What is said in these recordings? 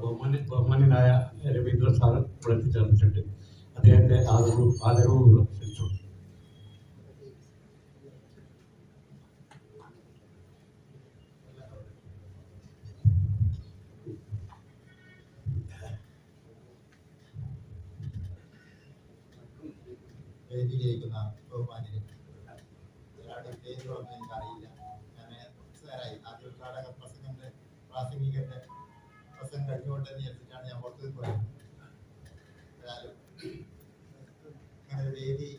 ബഹുമാന്യനായ രവീന്ദ്രൻ സാർ ഇവിടെ എത്തിച്ചേർന്നിട്ടുണ്ട്. അദ്ദേഹത്തെ ആദരവ് ക്ഷണിച്ചു. വേദിയിലിരിക്കുന്ന ബഹുമാന്യരെ, ഒരാളുടെ പേരുകളൊന്നും എനിക്കറിയില്ല. ഞാൻ മനസ്സിലായി ആദ്യ ഉദ്ഘാടക പ്രാസംഗികന്റെ പ്രസംഗം കഴിഞ്ഞുകൊണ്ടെന്ന് വിചാരിച്ചിട്ടാണ് ഞാൻ പുറത്തേക്ക് പോയത്. ഏതായാലും അങ്ങനെ ഒരു വേദി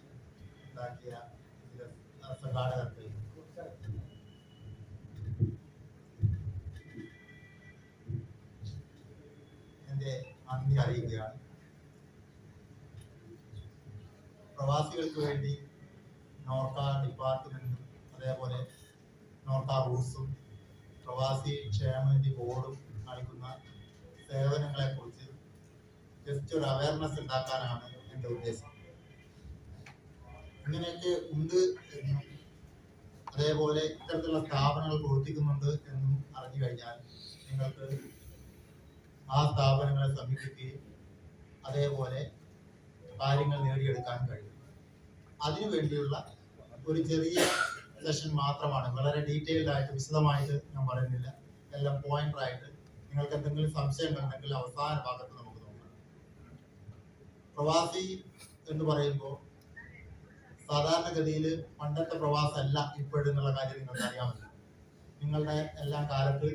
ഉണ്ടാക്കിയ സംഘാടകർക്ക് എന്റെ നന്ദി അറിയിക്കുകയാണ്. പ്രവാസികൾക്ക് വേണ്ടി നോർക്ക ഡിപ്പാർട്ട്മെന്റും അതേപോലെ നോർക്ക റൂട്ട്സും പ്രവാസി ക്ഷേമനിധി ബോർഡും നൽകുന്ന സേവനങ്ങളെ കുറിച്ച് ജസ്റ്റ് ഒരു അവയർനെസ് ഉണ്ടാക്കാനാണ് എൻ്റെ ഉദ്ദേശം. ഇങ്ങനെയൊക്കെ ഉണ്ട് എന്നും അതേപോലെ ഇത്തരത്തിലുള്ള സ്ഥാപനങ്ങൾ പ്രവർത്തിക്കുന്നുണ്ട് എന്നും അറിഞ്ഞു കഴിഞ്ഞാൽ നിങ്ങൾക്ക് ആ സ്ഥാപനങ്ങളെ സമീപിക്കുകയും അതേപോലെ കാര്യങ്ങൾ നേടിയെടുക്കാൻ കഴിയും. അതിനു വേണ്ടിയുള്ള ഒരു ചെറിയ സെഷൻ മാത്രമാണ്. വളരെ ഡീറ്റെയിൽഡ് ആയിട്ട് വിശദമായിട്ട് ഞാൻ പറയുന്നില്ല. എല്ലാം പോയിന്റായിട്ട് നിങ്ങൾക്ക് എന്തെങ്കിലും സംശയങ്ങൾ ഉണ്ടെങ്കിൽ അവസാന ഭാഗത്ത് നമുക്ക് നോക്കാം. പ്രവാസി എന്ന് പറയുമ്പോൾ സാധാരണഗതിയിൽ പണ്ടത്തെ പ്രവാസമല്ല ഇപ്പോഴെന്നുള്ള കാര്യം നിങ്ങൾക്ക് അറിയാമല്ലോ. നിങ്ങളുടെ എല്ലാം കാലത്ത്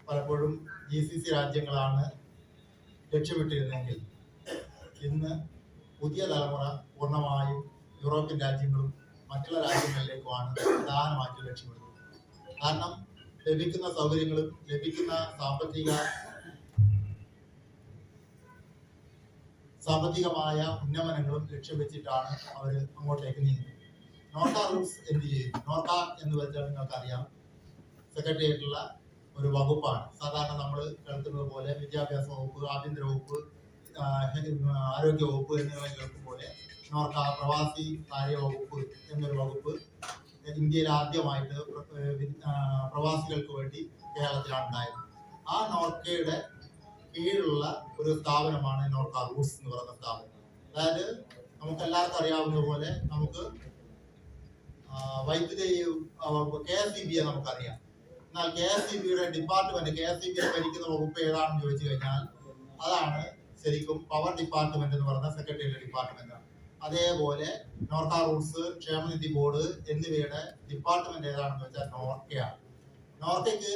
പലപ്പോഴും GCC രാജ്യങ്ങളാണ് ലക്ഷ്യമിട്ടിരുന്നെങ്കിൽ ഇന്ന് പുതിയ തലമുറ പൂർണ്ണമായും യൂറോപ്യൻ രാജ്യങ്ങളും മറ്റുള്ള രാജ്യങ്ങളിലേക്കുമാണ് പ്രധാനമായിട്ടും ലക്ഷ്യമിടുന്നത്. കാരണം ലഭിക്കുന്ന സൗകര്യങ്ങളും ലഭിക്കുന്ന സാമ്പത്തികമായ ഉന്നമനങ്ങളും ലക്ഷ്യം വെച്ചിട്ടാണ് അവർ അങ്ങോട്ടേക്ക് നീങ്ങുന്നത്. നോർക്ക റൂട്ട്സ് എന്ത് ചെയ്യും? നോർക്ക എന്ന് വെച്ചാൽ നിങ്ങൾക്കറിയാം, സെക്രട്ടേറിയറ്റുള്ള ഒരു വകുപ്പാണ്. സാധാരണ നമ്മൾ കേൾക്കുന്നത് പോലെ വിദ്യാഭ്യാസ വകുപ്പ്, ആഭ്യന്തര വകുപ്പ്, ആരോഗ്യ വകുപ്പ് എന്നിവ കേൾക്കും പോലെ നോർക്ക പ്രവാസി കാര്യ വകുപ്പ് എന്നൊരു വകുപ്പ് ഇന്ത്യയിൽ ആദ്യമായിട്ട് പ്രവാസികൾക്ക് വേണ്ടി കേരളത്തിലാണ് ഉണ്ടായത്. ആ നോർക്കയുടെ കീഴിലുള്ള ഒരു സ്ഥാപനമാണ് നോർക്ക റൂട്ട്സ് എന്ന് പറയുന്ന സ്ഥാപനം. അതായത് നമുക്ക് എല്ലാവർക്കും അറിയാവുന്ന പോലെ നമുക്ക് വൈദ്യുതി KSEB നമുക്കറിയാം. എന്നാൽ KSEBയുടെ ഡിപ്പാർട്ട്മെന്റ്, KSEBയെ ഭരിക്കുന്ന വകുപ്പ് ഏതാണെന്ന് ചോദിച്ചു കഴിഞ്ഞാൽ അതാണ് ശരിക്കും പവർ ഡിപ്പാർട്ട്മെന്റ് എന്ന് പറയുന്ന സെക്രട്ടേറിയറ്റ് ഡിപ്പാർട്ട്മെന്റ് ആണ്. അതേപോലെ നോർക്ക റൂട്ട്സ്, ക്ഷേമനിധി ബോർഡ് എന്നിവയുടെ ഡിപ്പാർട്ട്മെന്റ് ഏതാണെന്ന് വെച്ചാൽ നോർക്കയാണ്. നോർക്കയ്ക്ക്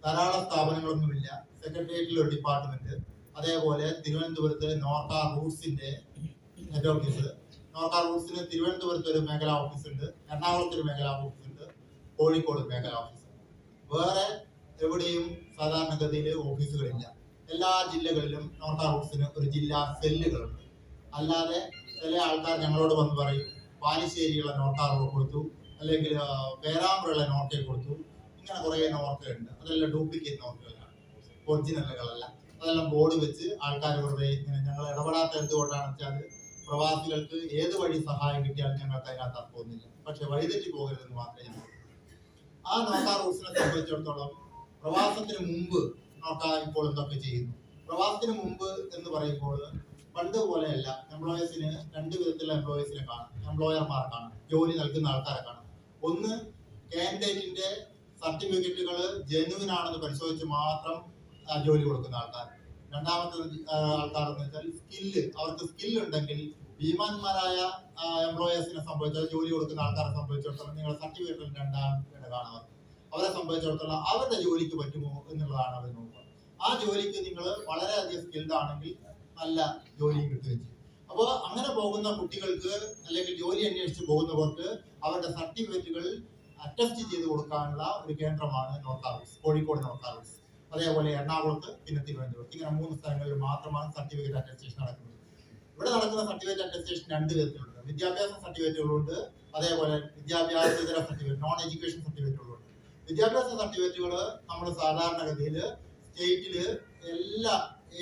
ധാരാളം സ്ഥാപനങ്ങളൊന്നുമില്ല. സെക്രട്ടേറിയറ്റിൽ ഒരു ഡിപ്പാർട്ട്മെന്റ്, അതേപോലെ തിരുവനന്തപുരത്ത് നോർക്ക റൂട്ട്സിന്റെ ഹെഡ് ഓഫീസ്. നോർക്ക റൂട്ട്സിന് തിരുവനന്തപുരത്ത് ഒരു മേഖലാ ഓഫീസ് ഉണ്ട്, എറണാകുളത്ത് ഒരു മേഖലാ ഓഫീസ് ഉണ്ട്, കോഴിക്കോട് മേഖലാ ഓഫീസ്. വേറെ എവിടെയും സാധാരണഗതിയിൽ ഓഫീസുകളില്ല. എല്ലാ ജില്ലകളിലും നോർക്ക റൂട്ട്സിന് ഒരു ജില്ലാ സെല്ലുകളുണ്ട്. അല്ലാതെ ചില ആൾക്കാർ ഞങ്ങളോട് വന്ന് പറയും പാലിശ്ശേരിയുള്ള നോർക്ക കൊടുത്തു, അല്ലെങ്കിൽ പേരാമ്പ്രയുള്ള നോർക്കയെ കൊടുത്തു. ഇങ്ങനെ കുറേ നോർക്കയുണ്ട്. അതെല്ലാം ഡ്യൂപ്ലിക്കേറ്റ് നോർക്കകളാണ്, ഒറിജിനലുകളല്ല. അതെല്ലാം ബോർഡ് വെച്ച് ആൾക്കാർ വെറുതെ ഇങ്ങനെ ഞങ്ങൾ ഇടപെടാത്ത എന്തുകൊണ്ടാണെന്ന് വെച്ചാൽ പ്രവാസികൾക്ക് ഏത് വഴി സഹായം കിട്ടിയാലും ഞങ്ങൾക്ക് അതിനകത്ത് അർത്ഥമൊന്നുമില്ല. പക്ഷെ വഴിതെറ്റി പോകരുതെന്ന് മാത്രമേ ഞങ്ങൾ. ആ നോർക്ക റൂട്ട്സിനെ സംബന്ധിച്ചിടത്തോളം പ്രവാസത്തിന് മുമ്പ് നോർക്ക ഇപ്പോൾ എന്തൊക്കെ ചെയ്യുന്നു? പ്രവാസത്തിന് മുമ്പ് എന്ന് പറയുമ്പോൾ പണ്ട് പോലെയല്ല. എംപ്ലോയേഴ്സിന് രണ്ട് വിധത്തിലുള്ള എംപ്ലോയേഴ്സിനെ കാണാം. എംപ്ലോയർമാർ കാണാം, ജോലി നൽകുന്ന ആൾക്കാരെ കാണാം. ഒന്ന്, കാൻഡിഡേറ്റിന്റെ സർട്ടിഫിക്കറ്റുകൾ ജെന്യുവിൻ ആണെന്ന് പരിശോധിച്ച് മാത്രം ജോലി കൊടുക്കുന്ന ആൾക്കാർ. രണ്ടാമത്തെ ആൾക്കാർ എന്ന് വെച്ചാൽ സ്കില്ല്, അവർക്ക് സ്കില്ല് ഉണ്ടെങ്കിൽ ഭീമാന്മാരായ എംപ്ലോയേഴ്സിനെ സംബന്ധിച്ചാൽ ജോലി കൊടുക്കുന്ന ആൾക്കാരെ സംബന്ധിച്ചിടത്തോളം നിങ്ങളുടെ സർട്ടിഫിക്കറ്റിൽ രണ്ടാം കാണാം. അവരെ സംബന്ധിച്ചിടത്തോളം അവരുടെ ജോലിക്ക് പറ്റുമോ എന്നുള്ളതാണ് അവർ നോക്കുക. ആ ജോലിക്ക് നിങ്ങൾ വളരെയധികം സ്കിൽഡ് ആണെങ്കിൽ നല്ല ജോലിയും കിട്ടുകയും ചെയ്യും. അപ്പോൾ അങ്ങനെ പോകുന്ന കുട്ടികൾക്ക് അല്ലെങ്കിൽ ജോലി അന്വേഷിച്ച് പോകുന്നവർക്ക് അവരുടെ സർട്ടിഫിക്കറ്റുകൾ അറ്റസ്റ്റ് ചെയ്ത് കൊടുക്കാനുള്ള ഒരു കേന്ദ്രമാണ് നോർക്ക റൂട്ട്സ്. കോഴിക്കോട് നോർക്ക റൂട്ട്സ്, അതേപോലെ എറണാകുളത്ത്, പിന്നെ തിരുവനന്തപുരത്ത്. ഇങ്ങനെ 3 സ്ഥലങ്ങളിൽ മാത്രമാണ് സർട്ടിഫിക്കറ്റ് അറ്റസ്റ്റേഷൻ നടക്കുന്നത്. ഇവിടെ നടക്കുന്ന സർട്ടിഫിക്കറ്റ് അറ്റസ്റ്റേഷൻ 2 വിധത്തിലുണ്ട്. വിദ്യാഭ്യാസ സർട്ടിഫിക്കറ്റുകളുണ്ട്, അതേപോലെ വിദ്യാഭ്യാസേതര സർട്ടിഫിക്കറ്റ്, നോൺ എഡ്യൂക്കേഷൻ സർട്ടിഫിക്കറ്റുകളുണ്ട്. വിദ്യാഭ്യാസ സർട്ടിഫിക്കറ്റുകൾ നമ്മൾ സാധാരണഗതിയിൽ സ്റ്റേറ്റിൽ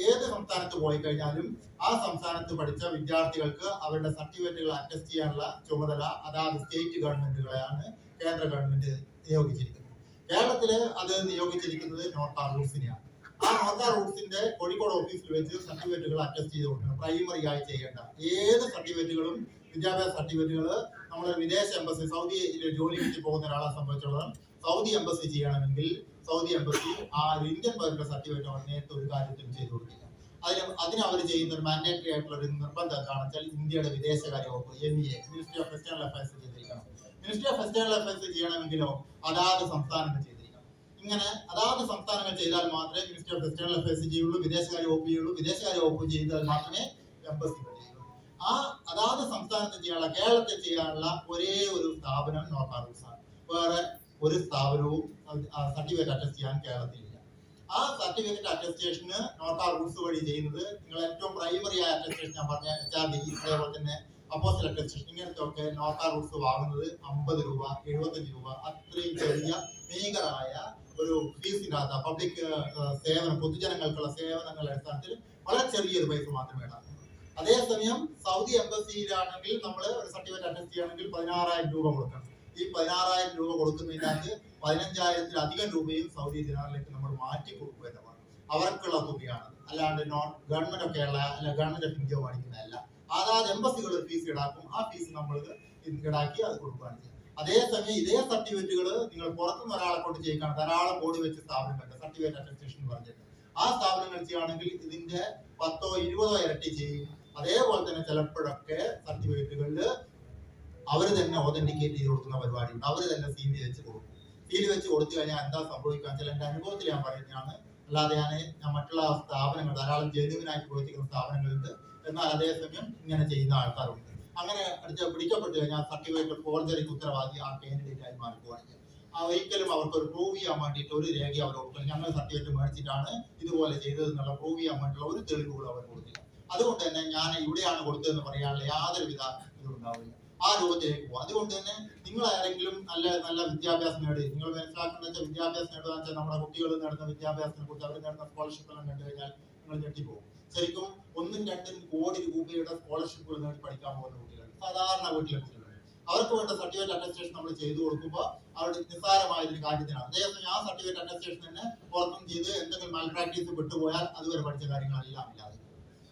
ഏത് സംസ്ഥാനത്ത് പോയി കഴിഞ്ഞാലും ആ സംസ്ഥാനത്ത് പഠിച്ച വിദ്യാർത്ഥികൾക്ക് അവരുടെ സർട്ടിഫിക്കറ്റുകൾ അറ്റസ്റ്റ് ചെയ്യാനുള്ള ചുമതല അതാത് സ്റ്റേറ്റ് ഗവൺമെന്റുകളെയാണ് കേന്ദ്ര ഗവൺമെന്റ് നിയോഗിച്ചിരിക്കുന്നത്. കേരളത്തില് അത് നിയോഗിച്ചിരിക്കുന്നത് നോർക്ക റൂട്ട്സിനെയാണ്. ആ നോർക്ക റൂട്ട്സിന്റെ കോഴിക്കോട് ഓഫീസിൽ വെച്ച് സർട്ടിഫിക്കറ്റുകൾ അറ്റസ്റ്റ് ചെയ്ത് കൊടുക്കണം. പ്രൈമറി ആയി ചെയ്യേണ്ട ഏത് സർട്ടിഫിക്കറ്റുകളും, വിദ്യാഭ്യാസ സർട്ടിഫിക്കറ്റുകൾ നമ്മുടെ വിദേശ എംബസി, സൗദിയിൽ ജോലി കിട്ടി പോകുന്ന ഒരാളെ സംബന്ധിച്ചിടത്തോളം സൗദി എംബസി ചെയ്യണമെങ്കിൽ സൗദി എംബസി ആ ഇന്ത്യൻ പൗരന്റെ സർട്ടിഫിക്കറ്റ് നേരത്തെ ഒരു കാര്യത്തിലും ചെയ്തു കൊടുക്കില്ല. അതിന് അവർ ചെയ്യുന്ന ഒരു മാൻഡേറ്ററി ആയിട്ടുള്ള ഒരു നിർബന്ധം എന്താണെന്ന് വെച്ചാൽ ഇന്ത്യയുടെ വിദേശകാര്യ വകുപ്പ് MEA, ministry of external affairs ചെയ്തിരിക്കണം. മിനിസ്ട്രി ഓഫ് എക്സ്റ്റേണൽ അഫയേഴ്സ് ചെയ്യണമെങ്കിലോ അതാത് സംസ്ഥാനങ്ങൾ ചെയ്തിരിക്കണം. ഇങ്ങനെ അതാത് സംസ്ഥാനങ്ങൾ ചെയ്താൽ മാത്രമേ മിനിസ്ട്രി ഓഫ് എക്സ്റ്റേണൽ അഫയേഴ്സ് ചെയ്യുള്ളൂ, വിദേശകാര്യ വകുപ്പ് ചെയ്യുള്ളൂ. വിദേശകാര്യ വകുപ്പ് ചെയ്താൽ മാത്രമേ എംബസി ചെയ്യുള്ളൂ. ആ അതാത് സംസ്ഥാനത്ത് ചെയ്യാനുള്ള, കേരളത്തിൽ ചെയ്യാനുള്ള ഒരേ ഒരു സ്ഥാപനം നോർക്ക റൂട്ട്സ് ആണ്. വേറെ ഒരു സ്ഥാപനവും സർട്ടിഫിക്കറ്റ് അറ്റസ്റ്റ് ചെയ്യാൻ കേരളത്തിലില്ല. ആ സർട്ടിഫിക്കറ്റ് അറ്റസ്റ്റേഷന് നോർക്ക റൂട്ട്സ് വഴി ചെയ്യുന്നത്, നിങ്ങൾ ഏറ്റവും പ്രൈമറി ആയ അറ്റസ്റ്റേഷൻ ഞാൻ പറഞ്ഞ HRD, അതേപോലെ തന്നെ അപ്പോസ്റ്റൽ അറ്റസ്റ്റേഷൻ, ഇങ്ങനത്തെ ഒക്കെ നോർക്ക റൂട്ട്സ് വാങ്ങുന്നത് 50 രൂപ 75 രൂപ, അത്രയും ചെറിയ മീകരായ ഒരു ഫീസിനകത്ത് പബ്ലിക് സേവനം, പൊതുജനങ്ങൾക്കുള്ള സേവനങ്ങളുടെ അടിസ്ഥാനത്തിൽ വളരെ ചെറിയൊരു പൈസ മാത്രമേ ഇടാം. അതേസമയം സൗദി എംബസിയിലാണെങ്കിൽ നമ്മൾ ഒരു സർട്ടിഫിക്കറ്റ് അറ്റസ്റ്റ് ചെയ്യണമെങ്കിൽ 16,000 രൂപ കൊടുക്കണം. ഈ 16,000 രൂപ കൊടുക്കുന്നതിനകത്ത് 15,000-ലധികം രൂപയും സൗദി ദിനാറിലേക്ക് നമ്മൾ മാറ്റി കൊടുക്കുകയാണ്. അവർക്കുള്ള തുകയാണ്, അല്ലാണ്ട് ഗവൺമെന്റ് ഓഫ് കേരള അല്ല ഗവൺമെന്റ് ഓഫ് ഇന്ത്യ മേടിക്കുന്നതല്ല. അതായത് എംബസികൾ ഒരു ഫീസ് ഈടാക്കും, ആ ഫീസ് നമ്മൾ ഈടാക്കി അത് കൊടുക്കുകയാണ് ചെയ്യുന്നത്. അതേസമയം ഇതേ സർട്ടിഫിക്കറ്റുകൾ നിങ്ങൾ പുറത്തുനിന്ന് ഒരാളെ കൊണ്ട് ചെയ്യിക്കണം. ധാരാളം ബോർഡ് വെച്ച് സ്ഥാപനങ്ങളുണ്ട് സർട്ടിഫിക്കറ്റ് അറ്റസ്റ്റേഷൻ പറഞ്ഞിട്ട്. ആ സ്ഥാപനങ്ങൾ ചെയ്യുകയാണെങ്കിൽ ഇതിന്റെ 10 or 20 ഇരട്ടി ചെയ്യും. അതേപോലെ തന്നെ ചിലപ്പോഴൊക്കെ സർട്ടിഫിക്കറ്റുകളിൽ അവർ തന്നെ ഓതന്റിക്കേറ്റ് ചെയ്ത് കൊടുക്കുന്ന പരിപാടിയുണ്ട്. അവർ തന്നെ സീൽ വെച്ച് കൊടുക്കും. സീൽ വെച്ച് കൊടുത്തു കഴിഞ്ഞാൽ എന്താ സംഭവിക്കുക വെച്ചാൽ, എന്റെ അനുഭവത്തിൽ ഞാൻ പറയുന്നതാണ്, അല്ലാതെ ഞാൻ മറ്റുള്ള സ്ഥാപനങ്ങൾ, ധാരാളം ജെനുവിനായിട്ട് പ്രവർത്തിക്കുന്ന സ്ഥാപനങ്ങളുണ്ട്, എന്നാൽ അതേസമയം ഇങ്ങനെ ചെയ്യുന്ന ആൾക്കാരുണ്ട്. അങ്ങനെ പിടിക്കപ്പെട്ടു കഴിഞ്ഞാൽ സർട്ടിഫിക്കറ്റ് ഫോർജറിക്ക് ഉത്തരവാദി ആ കാൻഡിഡേറ്റ് ആയി മാറുകയാണ്. ഒരിക്കലും അവർക്ക് ഒരു പ്രൂവ് ചെയ്യാൻ വേണ്ടിയിട്ട് ഒരു രേഖ അവർ കൊടുക്കില്ല. ഞങ്ങൾ സർട്ടിഫിക്കറ്റ് മേടിച്ചിട്ടാണ് ഇതുപോലെ ചെയ്തതെന്നുള്ള പ്രൂവ് ചെയ്യാൻ വേണ്ടിയിട്ടുള്ള ഒരു തെളിവുകൾ അവർ കൊടുക്കില്ല. അതുകൊണ്ട് തന്നെ ഞാൻ ഇവിടെയാണ് കൊടുത്തതെന്ന് പറയാനുള്ള യാതൊരുവിധ ഇതും ഉണ്ടാവില്ല. ആ രൂപത്തിലേക്ക് പോകും. അതുകൊണ്ട് തന്നെ നിങ്ങൾ ആരെങ്കിലും നല്ല വിദ്യാഭ്യാസം നേടി, നിങ്ങൾ മനസ്സിലാക്കേണ്ട വെച്ചാൽ വിദ്യാഭ്യാസം നേടുക വെച്ചാൽ നമ്മുടെ കുട്ടികൾ നേടുന്ന വിദ്യാഭ്യാസത്തിനെ കുറിച്ച്, അവർ നേടുന്ന സ്കോളർഷിപ്പ് എല്ലാം കണ്ടു കഴിഞ്ഞാൽ നിങ്ങൾ ഞെട്ടിപ്പോകും. ശരിക്കും 1-2 കോടി രൂപയുടെ സ്കോളർഷിപ്പുകൾ നേടി പഠിക്കാൻ പോകുന്ന കുട്ടികൾ, സാധാരണ വീട്ടിലെ കുട്ടികൾ, അവർക്ക് വേണ്ട സർട്ടിഫിക്കറ്റ് അറ്റസ്റ്റേഷൻ നമ്മൾ ചെയ്തു കൊടുക്കുമ്പോൾ അവരുടെ നിസ്സാരമായ ഒരു കാര്യത്തിനാണ്. അതേസമയം ആ സർട്ടിഫിക്കറ്റ് അറ്റസ്റ്റേഷൻ തന്നെ പുറത്തും ചെയ്ത് എന്തെങ്കിലും മാൽ പ്രാക്ടീസ് വിട്ടുപോയാൽ അതുവരെ പഠിച്ച കാര്യങ്ങളെല്ലാം ഇല്ലാതെ.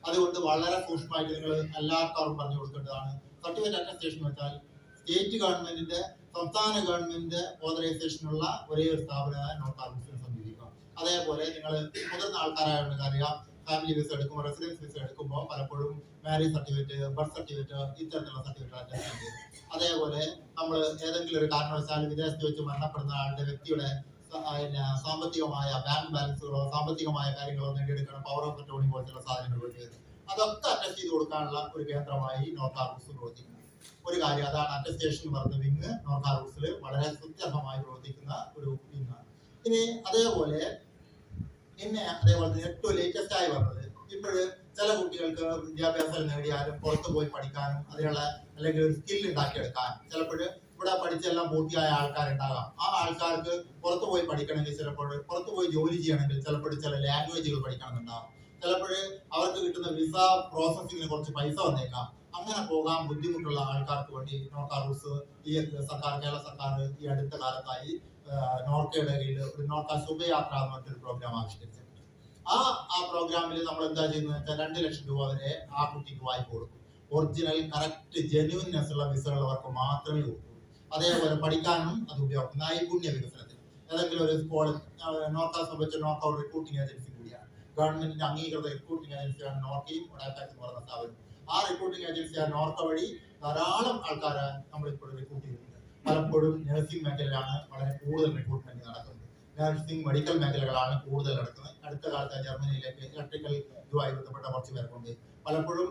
അതുകൊണ്ട് വളരെ സൂക്ഷ്മമായിട്ട് നിങ്ങൾ എല്ലാവർക്കും പറഞ്ഞു കൊടുക്കേണ്ടതാണ്. സർട്ടിഫിക്കറ്റ് അറ്റസ്റ്റേഷൻ വെച്ചാൽ സ്റ്റേറ്റ് ഗവൺമെന്റിന്റെ, സംസ്ഥാന ഗവൺമെന്റിന്റെ ഓതറൈസേഷനുള്ള ഒരേ ഒരു സ്ഥാപനമായ നോർക്ക റൂട്ട്സിനെ സമീപിക്കുക. അതേപോലെ നിങ്ങൾ മുതിർന്ന ആൾക്കാരായതുകൊണ്ട് അറിയാം, ഫാമിലി വിസ എടുക്കുമ്പോൾ, റെസിഡൻസ് വിസ എടുക്കുമ്പോൾ പലപ്പോഴും മാരേജ് സർട്ടിഫിക്കറ്റ്, ബർത്ത് സർട്ടിഫിക്കറ്റ്, ഇത്തരത്തിലുള്ള സർട്ടിഫിക്കറ്റ് അറ്റസ്റ്റ് ചെയ്യും. അതേപോലെ നമ്മൾ ഏതെങ്കിലും ഒരു കാരണവശാൽ വിദേശത്ത് വെച്ച് മരണപ്പെടുന്ന ആളുടെ വ്യക്തിയുടെ സാമ്പത്തികമായ ബാങ്ക് ബാലൻസുകളോ സാമ്പത്തികമായ കാര്യങ്ങളോ നേടിയെടുക്കണം, പവർ ഓഫ് അറ്റോർണി പോലത്തുള്ള സാധനങ്ങൾ വേണ്ടി വരും. അതൊക്കെ അറ്റസ്റ്റ് ചെയ്ത് കൊടുക്കാനുള്ള ഒരു കേന്ദ്രമായി നോർക്ക റൂട്ട്സ് പ്രവർത്തിക്കുന്നു. ഒരു കാര്യം അതാണ്, അറ്റസ്റ്റേഷൻ പറഞ്ഞ വിങ് നോർക്ക റൂട്ട്സിൽ വളരെ സുദൃഢമായി പ്രവർത്തിക്കുന്ന ഒരു വിങ്ങാണ്. ഇനി അതേപോലെ തന്നെ ഏറ്റവും ലേറ്റസ്റ്റ് ആയി വന്നത്, ഇപ്പോഴ് ചില കുട്ടികൾക്ക് വിദ്യാഭ്യാസം നേടിയാലും പുറത്തു പോയി പഠിക്കാനും അതിനുള്ള അല്ലെങ്കിൽ ഒരു സ്കിൽ ഉണ്ടാക്കിയെടുക്കാനും ചിലപ്പോഴ് ഇവിടെ പഠിച്ചെല്ലാം പൂർത്തിയായ ആൾക്കാരുണ്ടാകാം. ആ ആൾക്കാർക്ക് പുറത്തു പോയി പഠിക്കണമെങ്കിൽ, ചിലപ്പോൾ പുറത്തു പോയി ജോലി ചെയ്യണമെങ്കിൽ ചിലപ്പോൾ ചില ലാംഗ്വേജുകൾ പഠിക്കണമെന്നുണ്ടാകും. ചിലപ്പോൾ അവർക്ക് കിട്ടുന്ന വിസ പ്രോസസ്സിങ്ങിന് കുറച്ച് പൈസ വന്നേക്കാം. അങ്ങനെ പോകാൻ ബുദ്ധിമുട്ടുള്ള ആൾക്കാർക്ക് വേണ്ടി നോർക്ക റൂട്ട്സ് കേരള സർക്കാർ ഈ അടുത്ത കാലത്തായി നോർക്കയുടെ കീഴിൽ ഒരു നോർക്ക ശുഭയാത്ര എന്ന് പറഞ്ഞൊരു പ്രോഗ്രാം ആവിഷ്കരിച്ചിട്ടുണ്ട്. ആ പ്രോഗ്രാമിൽ നമ്മൾ എന്താ ചെയ്യുന്നത് വെച്ചാൽ 2 ലക്ഷം രൂപ വരെ ആ കുട്ടിക്ക് വായ്പ കൊടുക്കും. ഒറിജിനൽ കറക്റ്റ് ജെന്യൂൻനെസ് ഉള്ള വിസകളുള്ളവർക്ക് മാത്രമേ കൊടുക്കൂ. അതേപോലെ പഠിക്കാനും അത് ഉപയോഗിക്കും. നൈപുണ്യ വികസനത്തിന് ഏതെങ്കിലും ഒരു സ്കൂൾ, നോർക്ക സംബന്ധിച്ച് നോർക്ക ഒരു റിക്രൂട്ടിംഗ് ഏജൻസി കൂടിയാണ്. ഗവൺമെന്റിന്റെ അംഗീകൃത റിക്രൂട്ടിംഗ് ഏജൻസിയാണ് നോർക്കയും ഒഡാപാക്സ് എന്ന് പറയുന്ന സ്ഥാപനം. ആ റിക്രൂട്ടിംഗ് ഏജൻസിയായ നോർക്ക വഴി ധാരാളം ആൾക്കാരെ നമ്മളിപ്പോഴും റിക്രൂട്ട് ചെയ്യുന്നുണ്ട്. പലപ്പോഴും നഴ്സിംഗ് മേഖലയിലാണ് വളരെ കൂടുതൽ റിക്രൂട്ട്മെന്റ് നടക്കുന്നത്. നഴ്സിംഗ്, മെഡിക്കൽ മേഖലകളാണ് കൂടുതൽ നടക്കുന്നത്. അടുത്ത കാലത്ത് ജർമ്മനിയിലേക്ക് ഇലക്ട്രിക്കൽ ഇതുമായി ബന്ധപ്പെട്ട കുറച്ച് പേർക്കുണ്ട്. പലപ്പോഴും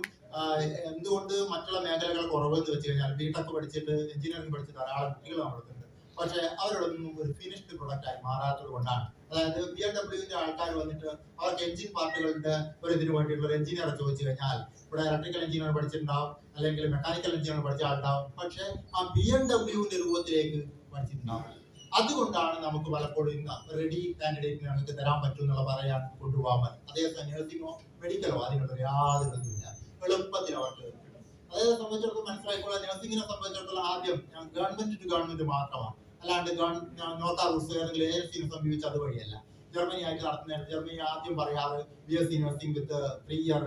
എന്തുകൊണ്ട് മറ്റുള്ള മേഖലകൾ കുറവെന്ന് വെച്ച് കഴിഞ്ഞാൽ, ബിടെക് പഠിച്ചിട്ട് എഞ്ചിനീയറിംഗ് പഠിച്ച് ധാരാളം കുട്ടികൾ നടക്കുന്നുണ്ട്. പക്ഷെ അവരോടൊന്നും ഒരു ഫിനിഷ്ഡ് പ്രൊഡക്റ്റ് ആയി മാറാത്തത് കൊണ്ടാണ്. അതായത് BMW ആൾക്കാർ വന്നിട്ട് അവർക്ക് എഞ്ചിൻ പാർട്ടുകളുടെ ഒരു ഇതിന് വേണ്ടിയിട്ടുള്ള ഒരു എഞ്ചിനീയറെ ചോദിച്ചു കഴിഞ്ഞാൽ, ഇവിടെ ഇലക്ട്രിക്കൽ എഞ്ചിനീയർ പഠിച്ചിട്ടുണ്ടാവും, അല്ലെങ്കിൽ മെക്കാനിക്കൽ എഞ്ചിനീയർ പഠിച്ച ആളുണ്ടാവും, പക്ഷെ ആ BMW രൂപത്തിലേക്ക് പഠിച്ചിട്ടുണ്ടാവും. അതുകൊണ്ടാണ് നമുക്ക് പലപ്പോഴും റെഡി കാൻഡിഡേറ്റിന് നമുക്ക് തരാൻ പറ്റും എന്നുള്ള പറയാൻ കൊണ്ടുപോകാൻ. അതേസമയം നഴ്സിംഗോ മെഡിക്കലോ അതിനുള്ള യാതൊരു ഇതുമില്ല, എളുപ്പത്തിൽ അവർക്ക് കിട്ടും. അതേ സംബന്ധിച്ചിടത്തോളം മനസ്സിലാക്കിക്കൊള്ളാം, നഴ്സിംഗിനെ സംബന്ധിച്ചിടത്തോളം ആദ്യം ഗവൺമെന്റ് ടു ഗവൺമെന്റ് മാത്രമാണ്, അല്ലാണ്ട് നോർക്ക റൂട്ട്സ് ഏതെങ്കിലും ഏജൻസിനെ സമീപിച്ച് അതുവഴിയല്ല. ജർമ്മനി ആയിട്ട് നടത്തുന്നത്. ജർമ്മനി ആദ്യം പറയാറ് BSc നഴ്സിംഗ് വിത്ത് 3 ഇയർ